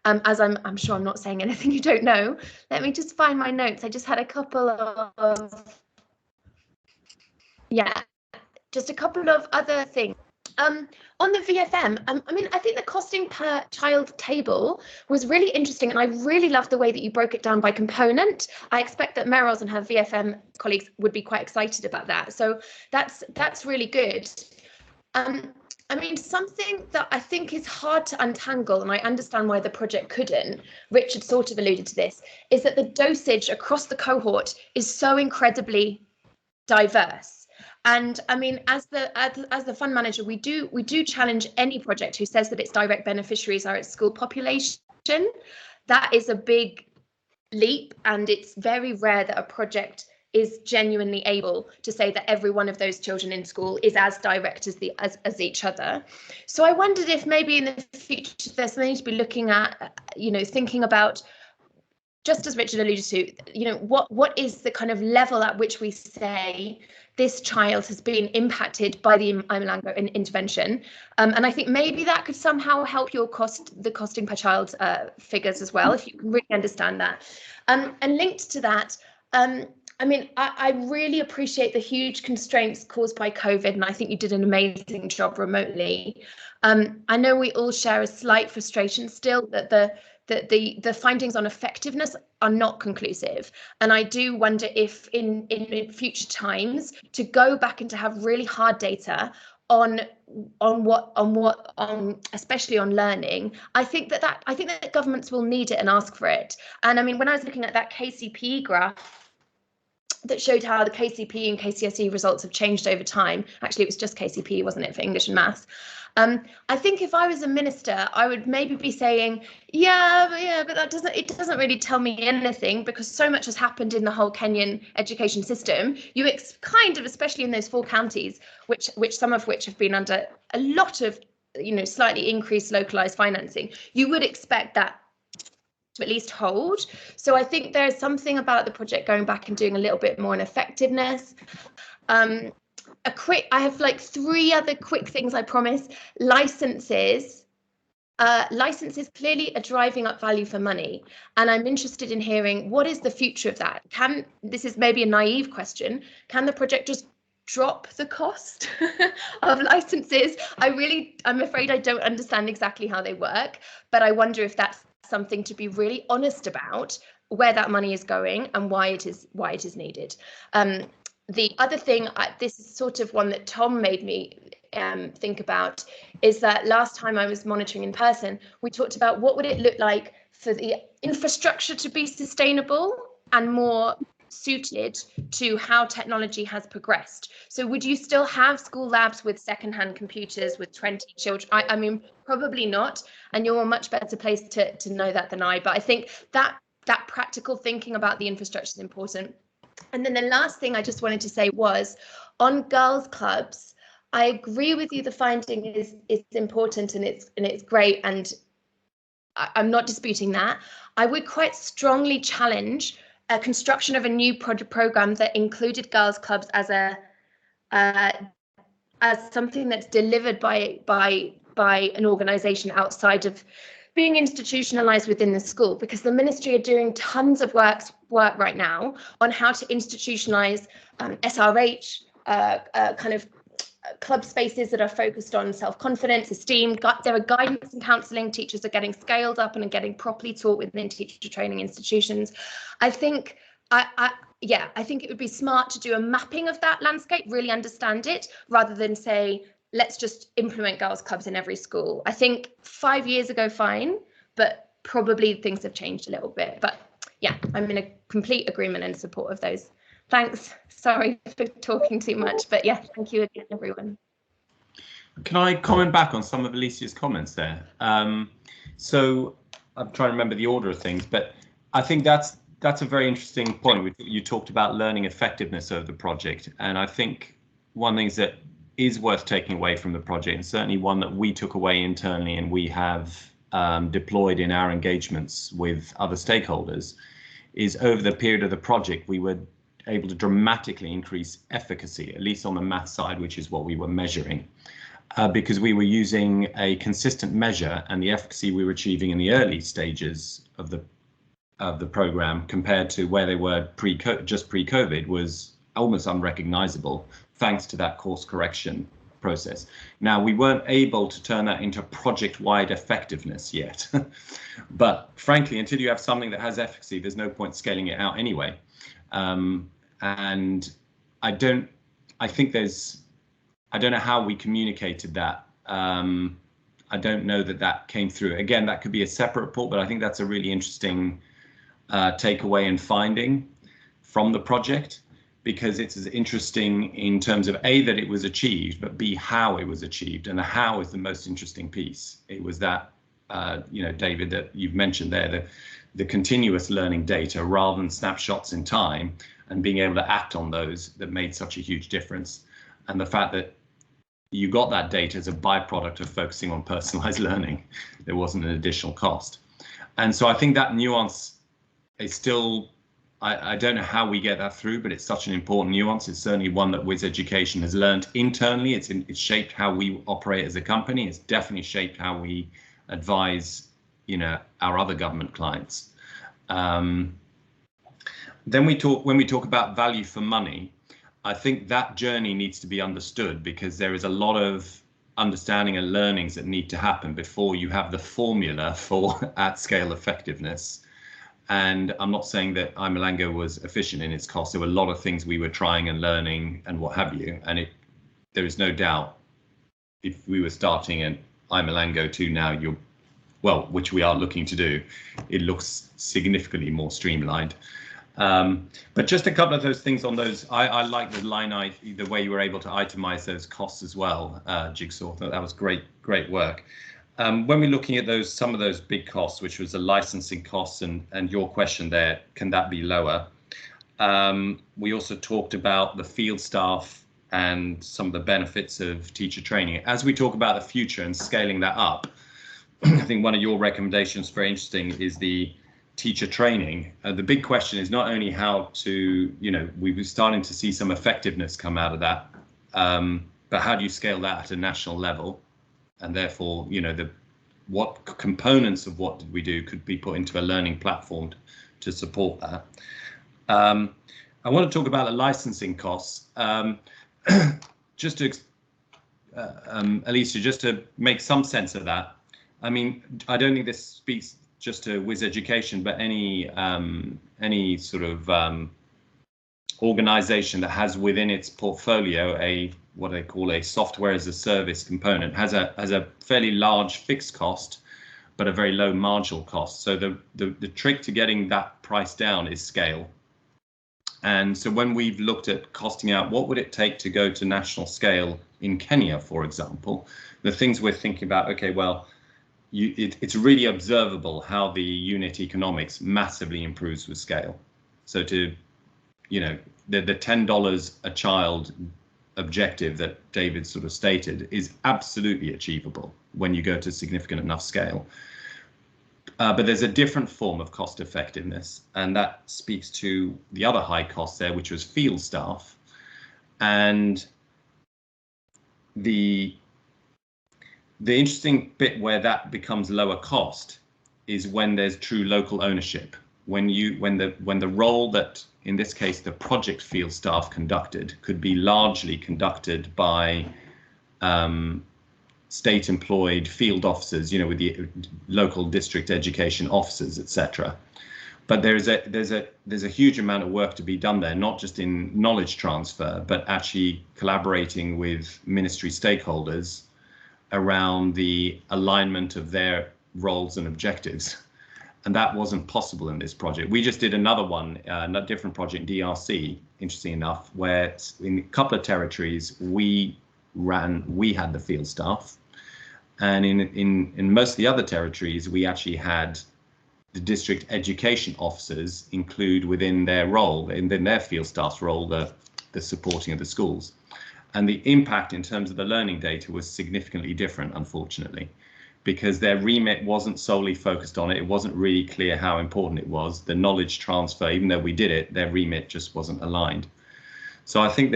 As I'm sure I'm not saying anything you don't know. Let me just find my notes. I just had a couple of, yeah, just a couple of other things. On the VFM, I mean, I think the costing per child table was really interesting, and I really loved the way that you broke it down by component. I expect that Meryl's and her VFM colleagues would be quite excited about that. So that's really good. I mean, something that I think is hard to untangle, and I understand why the project couldn't, Richard sort of alluded to this, is that the dosage across the cohort is so incredibly diverse. And I mean, as the fund manager, we do challenge any project who says that its direct beneficiaries are its school population. That is a big leap, and it's very rare that a project is genuinely able to say that every one of those children in school is as direct as each other. So I wondered if maybe in the future there's something to be looking at, you know, thinking about, just as Richard alluded to, you know, what is the kind of level at which we say this child has been impacted by the iMlango intervention, and I think maybe that could somehow help your the costing per child figures as well, if you can really understand that. And linked to that, I mean, I really appreciate the huge constraints caused by COVID, and I think you did an amazing job remotely. I know we all share a slight frustration still that the findings on effectiveness are not conclusive, and I do wonder if in future times to go back and to have really hard data on especially on learning. I think that governments will need it and ask for it. And I mean, when I was looking at that KCPE graph that showed how the KCPE and KCSE results have changed over time. Actually, it was just KCPE, wasn't it, for English and maths? I think if I was a minister, I would maybe be saying, but that doesn't really tell me anything, because so much has happened in the whole Kenyan education system. You kind of, especially in those 4 counties, which some of which have been under a lot of, you know, slightly increased localized financing, you would expect that to at least hold. So I think there's something about the project going back and doing a little bit more on effectiveness. I have like 3 other quick things, I promise. Licenses clearly are driving up value for money, and I'm interested in hearing what is the future of that. This is maybe a naive question, can the project just drop the cost of licenses? I'm afraid I don't understand exactly how they work, but I wonder if that's something to be really honest about, where that money is going and why it is needed. The other thing, this is sort of one that Tom made me think about is that last time I was monitoring in person, we talked about what would it look like for the infrastructure to be sustainable and more suited to how technology has progressed. So would you still have school labs with secondhand computers with 20 children? I mean, probably not. And you're much better placed to know that than I. But I think that practical thinking about the infrastructure is important. And then the last thing I just wanted to say was on girls' clubs, I agree with you. The finding is important and it's great. And I'm not disputing that. I would quite strongly challenge a construction of a new program that included girls' clubs as something that's delivered by an organisation outside of being institutionalized within the school, because the ministry are doing tons of work right now on how to institutionalize SRH, kind of club spaces that are focused on self-confidence, esteem. There are guidance and counselling. Teachers are getting scaled up and are getting properly taught within teacher training institutions. I think I think it would be smart to do a mapping of that landscape, really understand it, rather than say, let's just implement girls' clubs in every school. I think 5 years ago, fine, but probably things have changed a little bit. But yeah, I'm in a complete agreement and support of those. Thanks. Sorry for talking too much, but yeah, thank you again, everyone. Can I comment back on some of Alicia's comments there? So I'm trying to remember the order of things, but I think that's a very interesting point. You talked about learning effectiveness of the project, and I think one thing that is worth taking away from the project, and certainly one that we took away internally and we have deployed in our engagements with other stakeholders, is over the period of the project, we were able to dramatically increase efficacy, at least on the math side, which is what we were measuring, because we were using a consistent measure, and the efficacy we were achieving in the early stages of the program compared to where they were pre-COVID was almost unrecognizable, thanks to that course correction process. Now, we weren't able to turn that into project-wide effectiveness yet, but frankly, until you have something that has efficacy, there's no point scaling it out anyway. And I don't know how we communicated that. I don't know that came through. Again, that could be a separate report, but I think that's a really interesting takeaway and finding from the project, because it's as interesting in terms of A, that it was achieved, but B, how it was achieved. And the how is the most interesting piece. It was that, David, that you've mentioned there, the continuous learning data rather than snapshots in time, and being able to act on those that made such a huge difference. And the fact that you got that data as a byproduct of focusing on personalized learning. There wasn't an additional cost. And so I think that nuance is still, I don't know how we get that through, but it's such an important nuance. It's certainly one that Wiz Education has learned internally. It's shaped how we operate as a company. It's definitely shaped how we advise, our other government clients. Then when we talk about value for money, I think that journey needs to be understood, because there is a lot of understanding and learnings that need to happen before you have the formula for at-scale effectiveness. And I'm not saying that iMlango was efficient in its cost. There were a lot of things we were trying and learning and what have you. And there is no doubt, if we were starting at iMlango 2 now, which we are looking to do, it looks significantly more streamlined. But just a couple of those things on those. I like the way you were able to itemize those costs as well, Jigsaw. That was great work. When we're looking at some of those big costs, which was the licensing costs, and your question there, can that be lower? We also talked about the field staff and some of the benefits of teacher training. As we talk about the future and scaling that up, I think one of your recommendations, very interesting, is the teacher training. The big question is not only how to, we were starting to see some effectiveness come out of that, but how do you scale that at a national level? And therefore, what components of what did we do could be put into a learning platform to support that. I want to talk about the licensing costs. Just to, Alicia, just to make some sense of that. I mean, I don't think this speaks just to Wiz Education, but any sort of organisation that has within its portfolio a what they call a software as a service component, has a fairly large fixed cost, but a very low marginal cost. So the trick to getting that price down is scale. And so when we've looked at costing out, what would it take to go to national scale in Kenya, for example, the things we're thinking about, okay, well, it's really observable how the unit economics massively improves with scale. So to, you know, the $10 a child objective that David sort of stated is absolutely achievable when you go to significant enough scale. But there's a different form of cost effectiveness, and that speaks to the other high cost there, which was field staff. And the interesting bit where that becomes lower cost is when there's true local ownership. When the role that, in this case, the project field staff conducted could be largely conducted by state employed field officers, you know, with the local district education officers, etc. But there's a huge amount of work to be done there, not just in knowledge transfer, but actually collaborating with ministry stakeholders around the alignment of their roles and objectives. And that wasn't possible in this project. We just did another one, a different project, DRC, interesting enough, where in a couple of territories we had the field staff. And in most of the other territories, we actually had the district education officers include within their role, in their field staff's role, the supporting of the schools. And the impact in terms of the learning data was significantly different, unfortunately, because their remit wasn't solely focused on it. It wasn't really clear how important it was. The knowledge transfer, even though we did it, their remit just wasn't aligned. So I think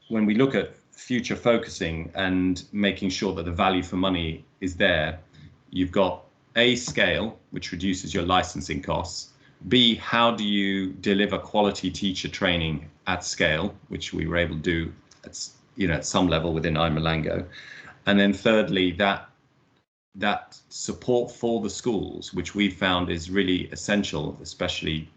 when we look at future focusing and making sure that the value for money is there, you've got A, scale, which reduces your licensing costs. B, how do you deliver quality teacher training at scale, which we were able to do at some level within iMlango. And then thirdly, that support for the schools, which we found is really essential, especially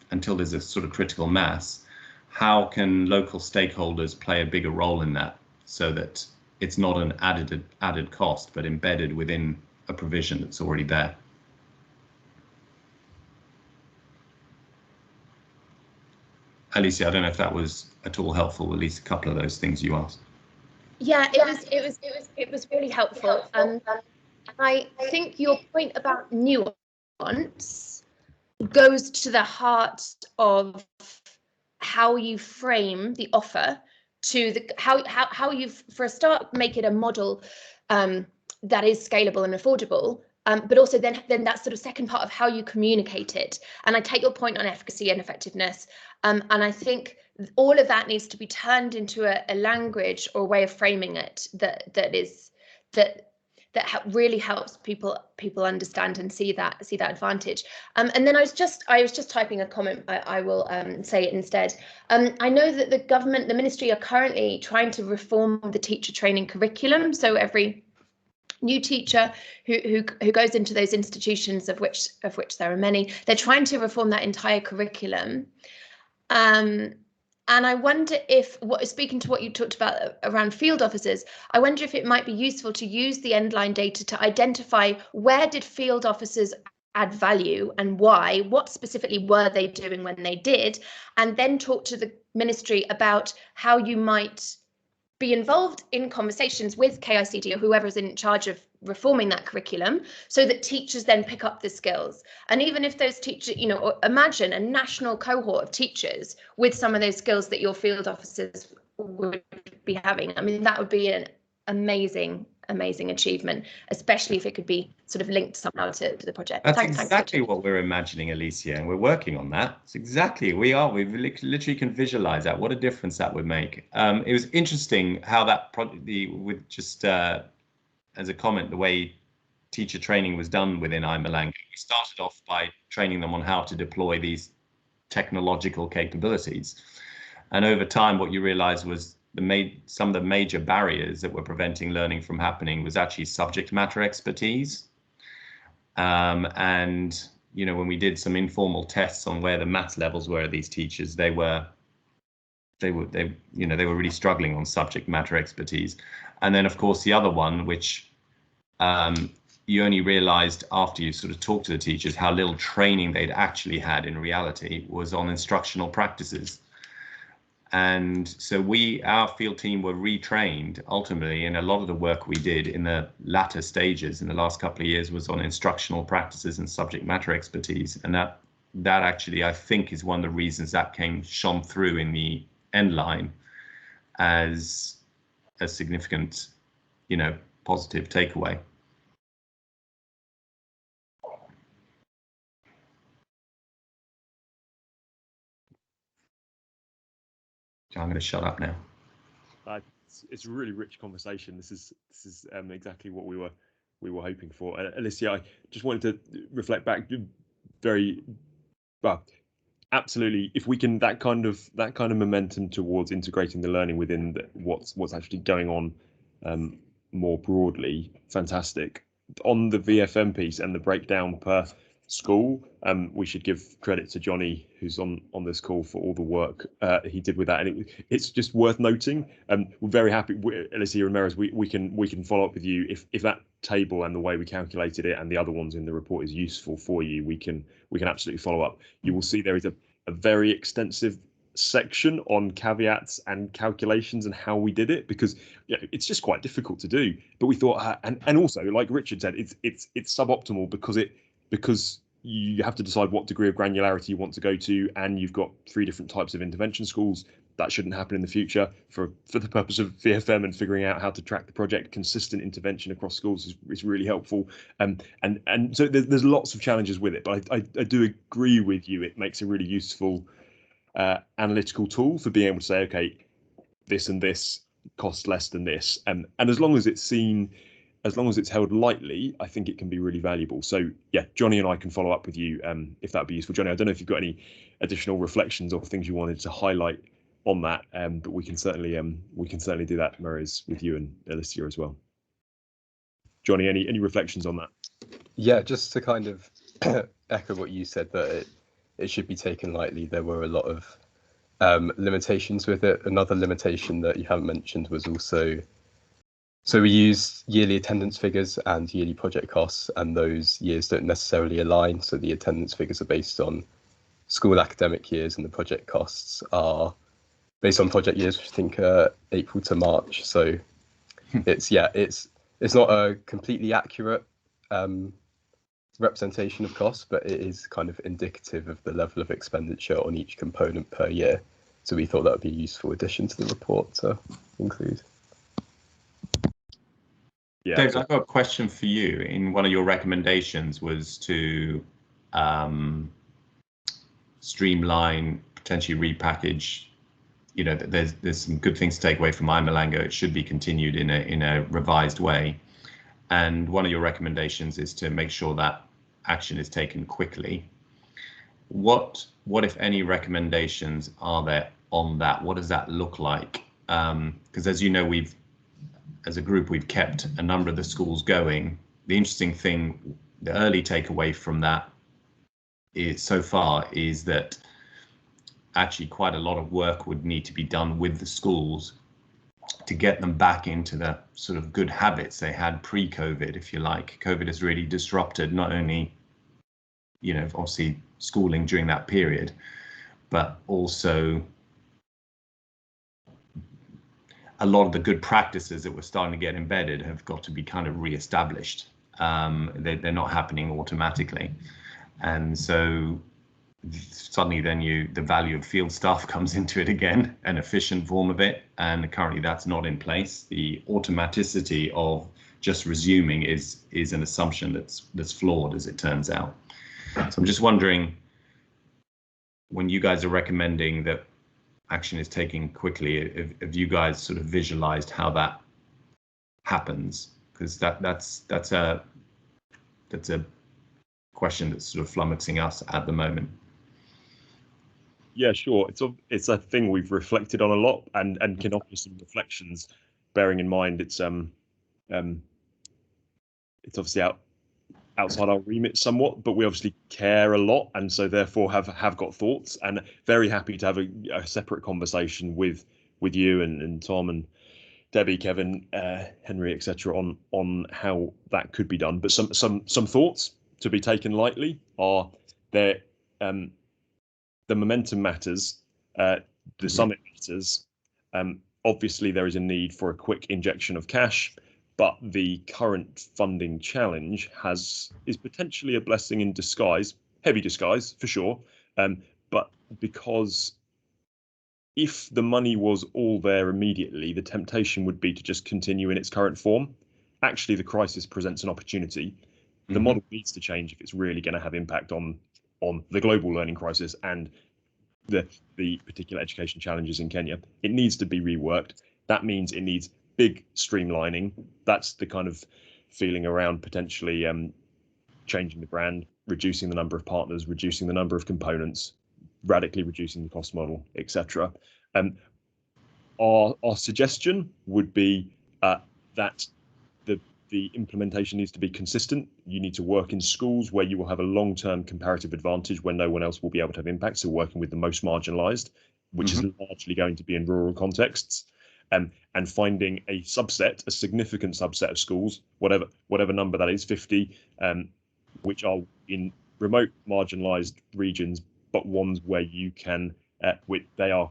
until there's a sort of critical mass. How can local stakeholders play a bigger role in that so that it's not an added cost, but embedded within a provision that's already there? Alicia, I don't know if that was at all helpful, at least a couple of those things you asked. Yeah, it was really helpful. I think your point about nuance goes to the heart of how you frame the offer, to the how you, for a start, make it a model that is scalable and affordable, but also then that sort of second part of how you communicate it. And I take your point on efficacy and effectiveness, and I think all of that needs to be turned into a language or a way of framing it that really helps people understand and see that advantage. And then I was just typing a comment. I will say it instead. I know that the ministry are currently trying to reform the teacher training curriculum. So every new teacher who goes into those institutions, of which there are many, they're trying to reform that entire curriculum. And I wonder if, speaking to what you talked about around field officers, I wonder if it might be useful to use the Endline data to identify where did field officers add value and why, what specifically were they doing when they did, and then talk to the ministry about how you might be involved in conversations with KICD or whoever's in charge of reforming that curriculum, so that teachers then pick up the skills. And even if those teachers, imagine a national cohort of teachers with some of those skills that your field officers would be having. I mean, that would be an amazing achievement, especially if it could be sort of linked somehow to the project. That's exactly what we're imagining, Alicia, and we're working on that. It's exactly, we literally can visualize that. What a difference that would make. It was interesting how that as a comment, the way teacher training was done within iMlango. We started off by training them on how to deploy these technological capabilities. And over time, what you realize was some of the major barriers that were preventing learning from happening was actually subject matter expertise. And, when we did some informal tests on where the maths levels were of these teachers, they were they were really struggling on subject matter expertise. And then of course the other one, which you only realized after you sort of talked to the teachers how little training they'd actually had in reality, was on instructional practices. And so our field team were retrained ultimately, and a lot of the work we did in the latter stages in the last couple of years was on instructional practices and subject matter expertise. And that actually, I think, is one of the reasons that shone through in the end line as a significant, positive takeaway. I'm going to shut up now. It's a really rich conversation. This is exactly what we were hoping for. Alicia, I just wanted to reflect back very well. Absolutely, if we can that kind of momentum towards integrating the learning within what's actually going on more broadly, fantastic. On the VFM piece and the breakdown per school, we should give credit to Johnny, who's on this call, for all the work he did with that. And it's just worth noting. We're very happy, Alicia Ramirez. We can follow up with you if that table and the way we calculated it and the other ones in the report is useful for you. We can absolutely follow up. You will see there is a very extensive section on caveats and calculations and how we did it, because it's just quite difficult to do. But we thought, and also, like Richard said, it's suboptimal because you have to decide what degree of granularity you want to go to, and you've got 3 different types of intervention schools. That shouldn't happen in the future. For the purpose of VFM and figuring out how to track the project, consistent intervention across schools is really helpful. And so there's lots of challenges with it, but I do agree with you. It makes a really useful analytical tool for being able to say, okay, this and this costs less than this, and as long as it's held lightly, I think it can be really valuable. So yeah, Johnny and I can follow up with you if that'd be useful. Johnny, I don't know if you've got any additional reflections or things you wanted to highlight on that, but we can certainly do that, Mariz, with you and Alicia as well. Johnny, any reflections on that? Yeah, just to kind of echo what you said, that it should be taken lightly. There were a lot of limitations with it. Another limitation that you haven't mentioned was also, so we use yearly attendance figures and yearly project costs, and those years don't necessarily align. So the attendance figures are based on school academic years, and the project costs are based on project years, which I think are April to March. So it's not a completely accurate representation of costs, but it is kind of indicative of the level of expenditure on each component per year. So we thought that would be a useful addition to the report to include. Yeah, Dave, I've got a question for you. In one of your recommendations was to streamline, potentially repackage. There's some good things to take away from iMlango. It should be continued in a revised way. And one of your recommendations is to make sure that action is taken quickly. What if any recommendations are there on that? What does that look like? Because as you know, as a group, we've kept a number of the schools going. The interesting thing, the early takeaway from that so far is that actually quite a lot of work would need to be done with the schools to get them back into the sort of good habits they had pre-COVID, if you like. COVID has really disrupted not only, obviously schooling during that period, but also a lot of the good practices that were starting to get embedded have got to be kind of re-established. They're not happening automatically. And so suddenly then the value of field staff comes into it again, an efficient form of it, and currently that's not in place. The automaticity of just resuming is an assumption that's flawed, as it turns out. So I'm just wondering, when you guys are recommending that action is taken quickly, have you guys sort of visualized how that happens? Because that's a question that's sort of flummoxing us at the moment. Yeah, sure. It's a thing we've reflected on a lot, and can offer some reflections, bearing in mind it's obviously outside our remit somewhat, but we obviously care a lot, and so therefore have got thoughts, and very happy to have a separate conversation with you and Tom and Debbie, Kevin, Henry, etc. on how that could be done. But some thoughts to be taken lightly are there. The momentum matters. The summit matters. Obviously, there is a need for a quick injection of cash, but the current funding challenge is potentially a blessing in disguise, heavy disguise for sure. But because if the money was all there immediately, the temptation would be to just continue in its current form. Actually, the crisis presents an opportunity. The model needs to change if it's really going to have impact on the global learning crisis and the particular education challenges in Kenya. It needs to be reworked. That means it needs big streamlining. That's the kind of feeling around potentially changing the brand, reducing the number of partners, reducing the number of components, radically reducing the cost model, etc. Our suggestion would be that the implementation needs to be consistent. You need to work in schools where you will have a long-term comparative advantage when no one else will be able to have impact. So working with the most marginalized, which is largely going to be in rural contexts, and finding a significant subset of schools, whatever number that is, 50, which are in remote marginalized regions, but ones where you can, they are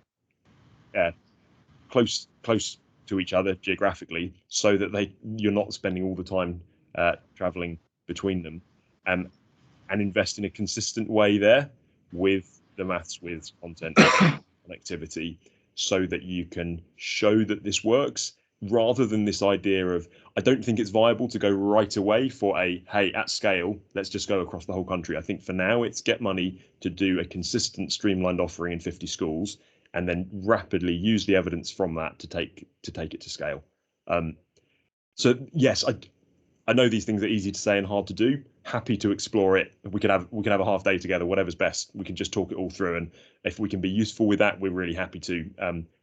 close to each other geographically, so that you're not spending all the time traveling between them, and invest in a consistent way there with the maths, with content, connectivity, so that you can show that this works, rather than this idea of, I don't think it's viable to go right away for hey, at scale, let's just go across the whole country. I think for now it's get money to do a consistent streamlined offering in 50 schools, and then rapidly use the evidence from that to take it to scale. So yes, I know these things are easy to say and hard to do. Happy to explore it. We can have a half day together, whatever's best. We can just talk it all through, and if we can be useful with that, we're really happy to.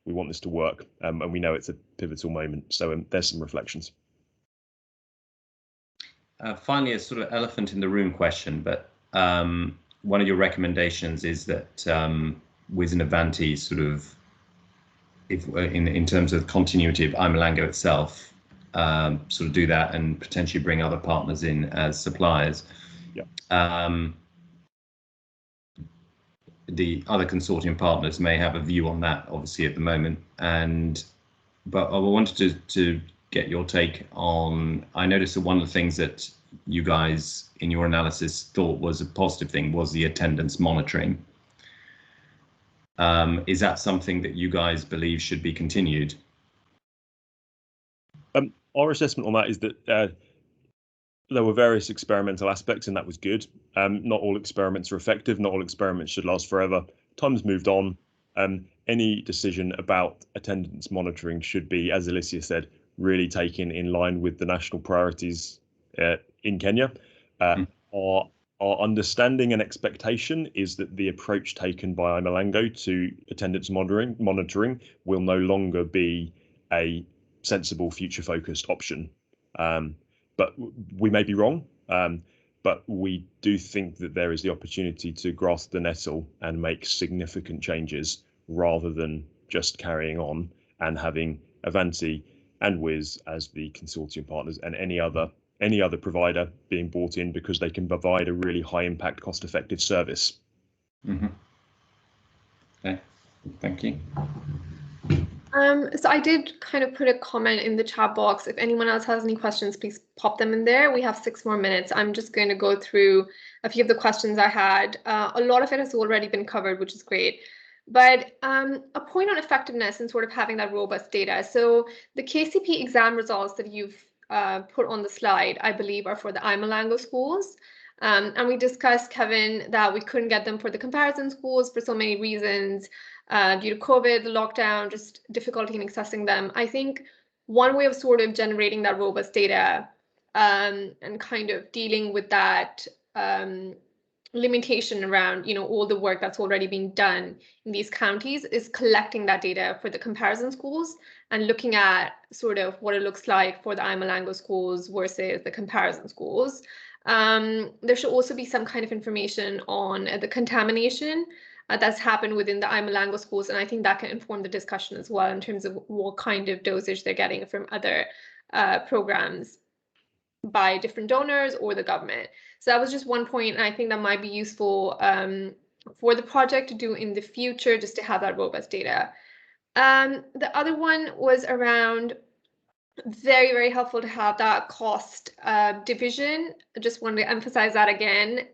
We want this to work, and we know it's a pivotal moment. So there's some reflections. Finally, a sort of elephant in the room question, but one of your recommendations is that with an Avanti sort of, if in terms of continuity of iMlango itself, sort of do that and potentially bring other partners in as suppliers. Yeah. The other consortium partners may have a view on that, obviously, at the moment. But I wanted to get your take on, I noticed that one of the things that you guys in your analysis thought was a positive thing was the attendance monitoring. Is that something that you guys believe should be continued? Our assessment on that is that there were various experimental aspects, and that was good. Not all experiments are effective. Not all experiments should last forever. Time's moved on. Any decision about attendance monitoring should be, as Alicia said, really taken in line with the national priorities in Kenya. Our understanding and expectation is that the approach taken by iMlango to attendance monitoring will no longer be a sensible future-focused option. But we may be wrong, but we do think that there is the opportunity to grasp the nettle and make significant changes, rather than just carrying on and having Avanti and Wiz as the consortium partners, and any other provider being brought in because they can provide a really high impact, cost effective service. Okay, thank you. So I did kind of put a comment in the chat box. If anyone else has any questions, please pop them in there. We have 6 more minutes. I'm just going to go through a few of the questions I had. A lot of it has already been covered, which is great. But a point on effectiveness and sort of having that robust data. So the KCP exam results that you've put on the slide, I believe, are for the iMlango schools. And we discussed, Kevin, that we couldn't get them for the comparison schools for so many reasons, due to COVID, the lockdown, just difficulty in accessing them. I think one way of sort of generating that robust data and kind of dealing with that limitation around, you know, all the work that's already been done in these counties is collecting that data for the comparison schools and looking at sort of what it looks like for the iMlango schools versus the comparison schools. There should also be some kind of information on the contamination that's happened within the iMlango schools, and I think that can inform the discussion as well in terms of what kind of dosage they're getting from other programs by different donors or the government. So that was just one point, and I think that might be useful for the project to do in the future, just to have that robust data. The other one was around very, very helpful to have that cost division. I just wanted to emphasize that again.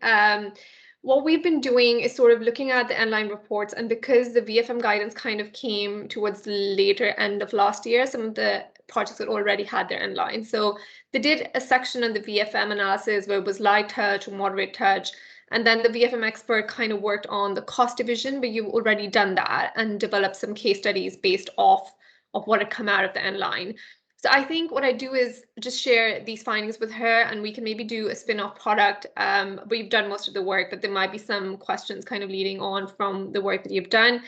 What we've been doing is sort of looking at the Endline reports, and because the VFM guidance kind of came towards the later end of last year, some of the projects had already had their Endline. So they did a section on the VFM analysis where it was light touch or moderate touch, and then the VFM expert kind of worked on the cost division, but you've already done that and developed some case studies based off of what had come out of the Endline. So I think what I do is just share these findings with her, and we can maybe do a spin-off product. But you've done most of the work, but there might be some questions kind of leading on from the work that you've done.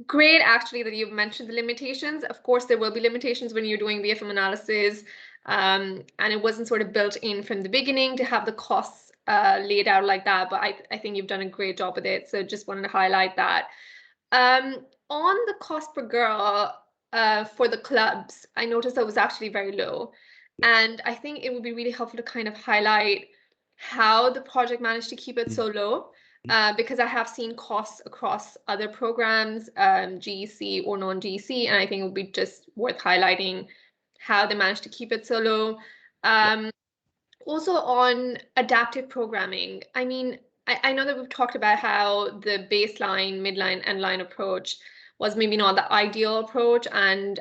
Great, actually, that you've mentioned the limitations. Of course, there will be limitations when you're doing VFM analysis, and it wasn't sort of built in from the beginning to have the costs laid out like that. But I think you've done a great job with it. So just wanted to highlight that. On the cost per girl, for the clubs, I noticed that was actually very low. And I think it would be really helpful to kind of highlight how the project managed to keep it so low, because I have seen costs across other programs, GEC or non-GEC, and I think it would be just worth highlighting how they managed to keep it so low. Also on adaptive programming, I mean, I know that we've talked about how the baseline, midline, endline approach was maybe not the ideal approach, and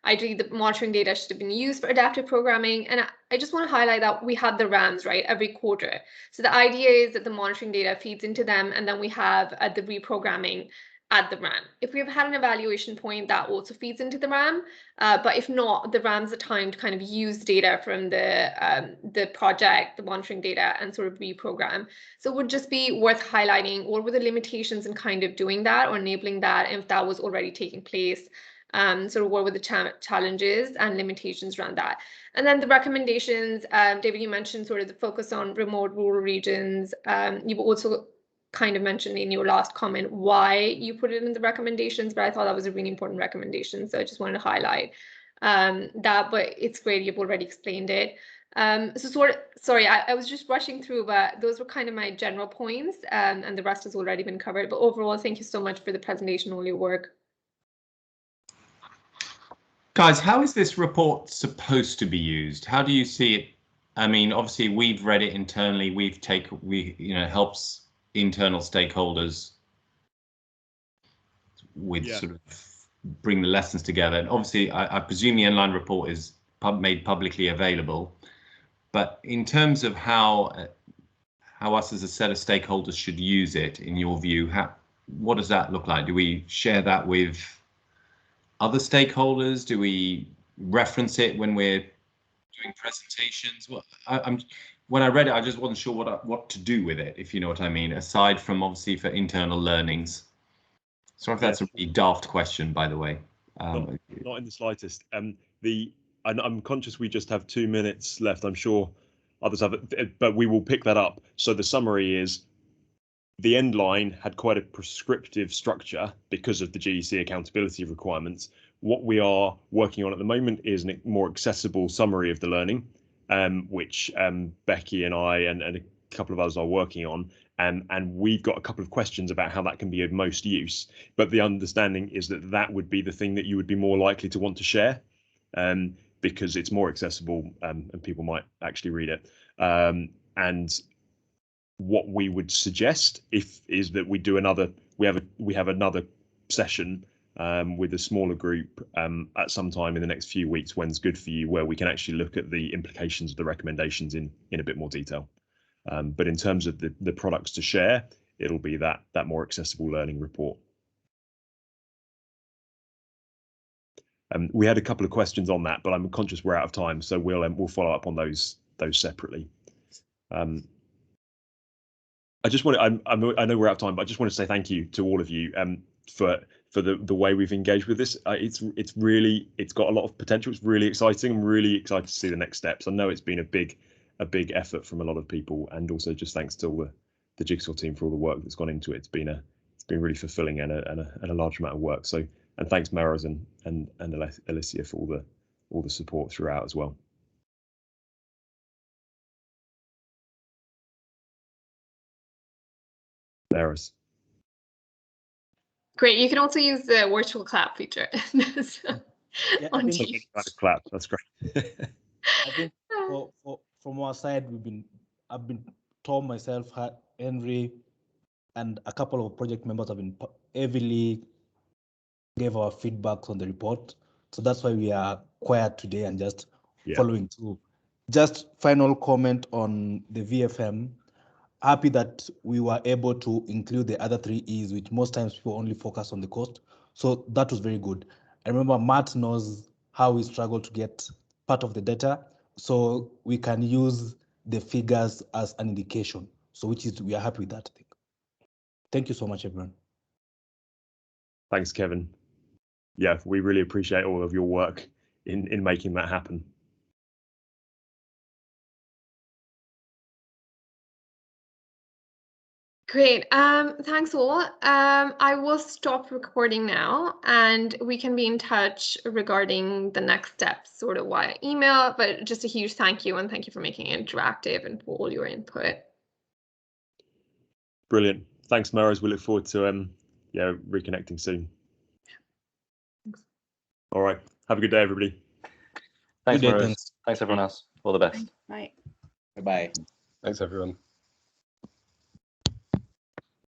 ideally the monitoring data should have been used for adaptive programming. And I just want to highlight that we have the RAMs, right, every quarter. So the idea is that the monitoring data feeds into them, and then we have the reprogramming at the RAM. If we have had an evaluation point, that also feeds into the RAM. But if not, the RAM's the time to kind of use data from the project, the monitoring data, and sort of reprogram. So it would just be worth highlighting what were the limitations in kind of doing that or enabling that, and if that was already taking place. Sort of what were the challenges and limitations around that. And then the recommendations, David, you mentioned sort of the focus on remote rural regions. You've also kind of mentioned in your last comment why you put it in the recommendations, but I thought that was a really important recommendation. So I just wanted to highlight that, but it's great you've already explained it. Sorry, I was just rushing through, but those were kind of my general points, and the rest has already been covered. But overall, thank you so much for the presentation, all your work. Guys, how is this report supposed to be used? How do you see it? I mean, obviously we've read it internally. It helps internal stakeholders with sort of bring the lessons together. And obviously, I presume the Endline report is made publicly available. But in terms of how us as a set of stakeholders should use it, in your view, what does that look like? Do we share that with other stakeholders? Do we reference it when we're doing presentations? Well, when I read it, I just wasn't sure what to do with it, if you know what I mean, aside from obviously for internal learnings. Sorry if that's a really daft question, by the way. Not in the slightest. I'm conscious we just have 2 minutes left. I'm sure others have it, but we will pick that up. So the summary is the Endline had quite a prescriptive structure because of the GEC accountability requirements. What we are working on at the moment is a more accessible summary of the learning, which Becky and I and a couple of others are working on. And we've got a couple of questions about how that can be of most use. But the understanding is that that would be the thing that you would be more likely to want to share, because it's more accessible, and people might actually read it. And what we would suggest is that we do we have another session with a smaller group at some time in the next few weeks, when's good for you, where we can actually look at the implications of the recommendations in a bit more detail. But in terms of the products to share, it'll be that more accessible learning report. We had a couple of questions on that, but I'm conscious we're out of time, so we'll follow up on those separately. I just want to, I know we're out of time, but I just want to say thank you to all of you for the way we've engaged with this. It's got a lot of potential. It's really exciting. I'm really excited to see the next steps. I know it's been a big effort from a lot of people, and also just thanks to all the Jigsaw team for all the work that's gone into it. It's been really fulfilling and a large amount of work. So, and thanks Meros and Alicia for all the support throughout as well. Meros. Great. You can also use the virtual clap feature. Yeah, on I think, Teams. Clap. That's great. I think from our side, I've been Tom, myself, Henry, and a couple of project members have been heavily gave our feedbacks on the report. So that's why we are quiet today and just following through. Just final comment on the VFM. Happy that we were able to include the other 3 E's, which most times people only focus on the cost. So that was very good. I remember Matt knows how we struggle to get part of the data. So we can use the figures as an indication. So we are happy with that, I think. Thank you so much, everyone. Thanks, Kevin. Yeah, we really appreciate all of your work in making that happen. Great. Thanks all. I will stop recording now, and we can be in touch regarding the next steps sort of via email, but just a huge thank you, and thank you for making it interactive and for all your input. Brilliant. Thanks, Meros. We look forward to reconnecting soon. Thanks. All right. Have a good day, everybody. Thanks, Meros. Thanks everyone else. All the best. Bye. Bye-bye. Thanks, everyone.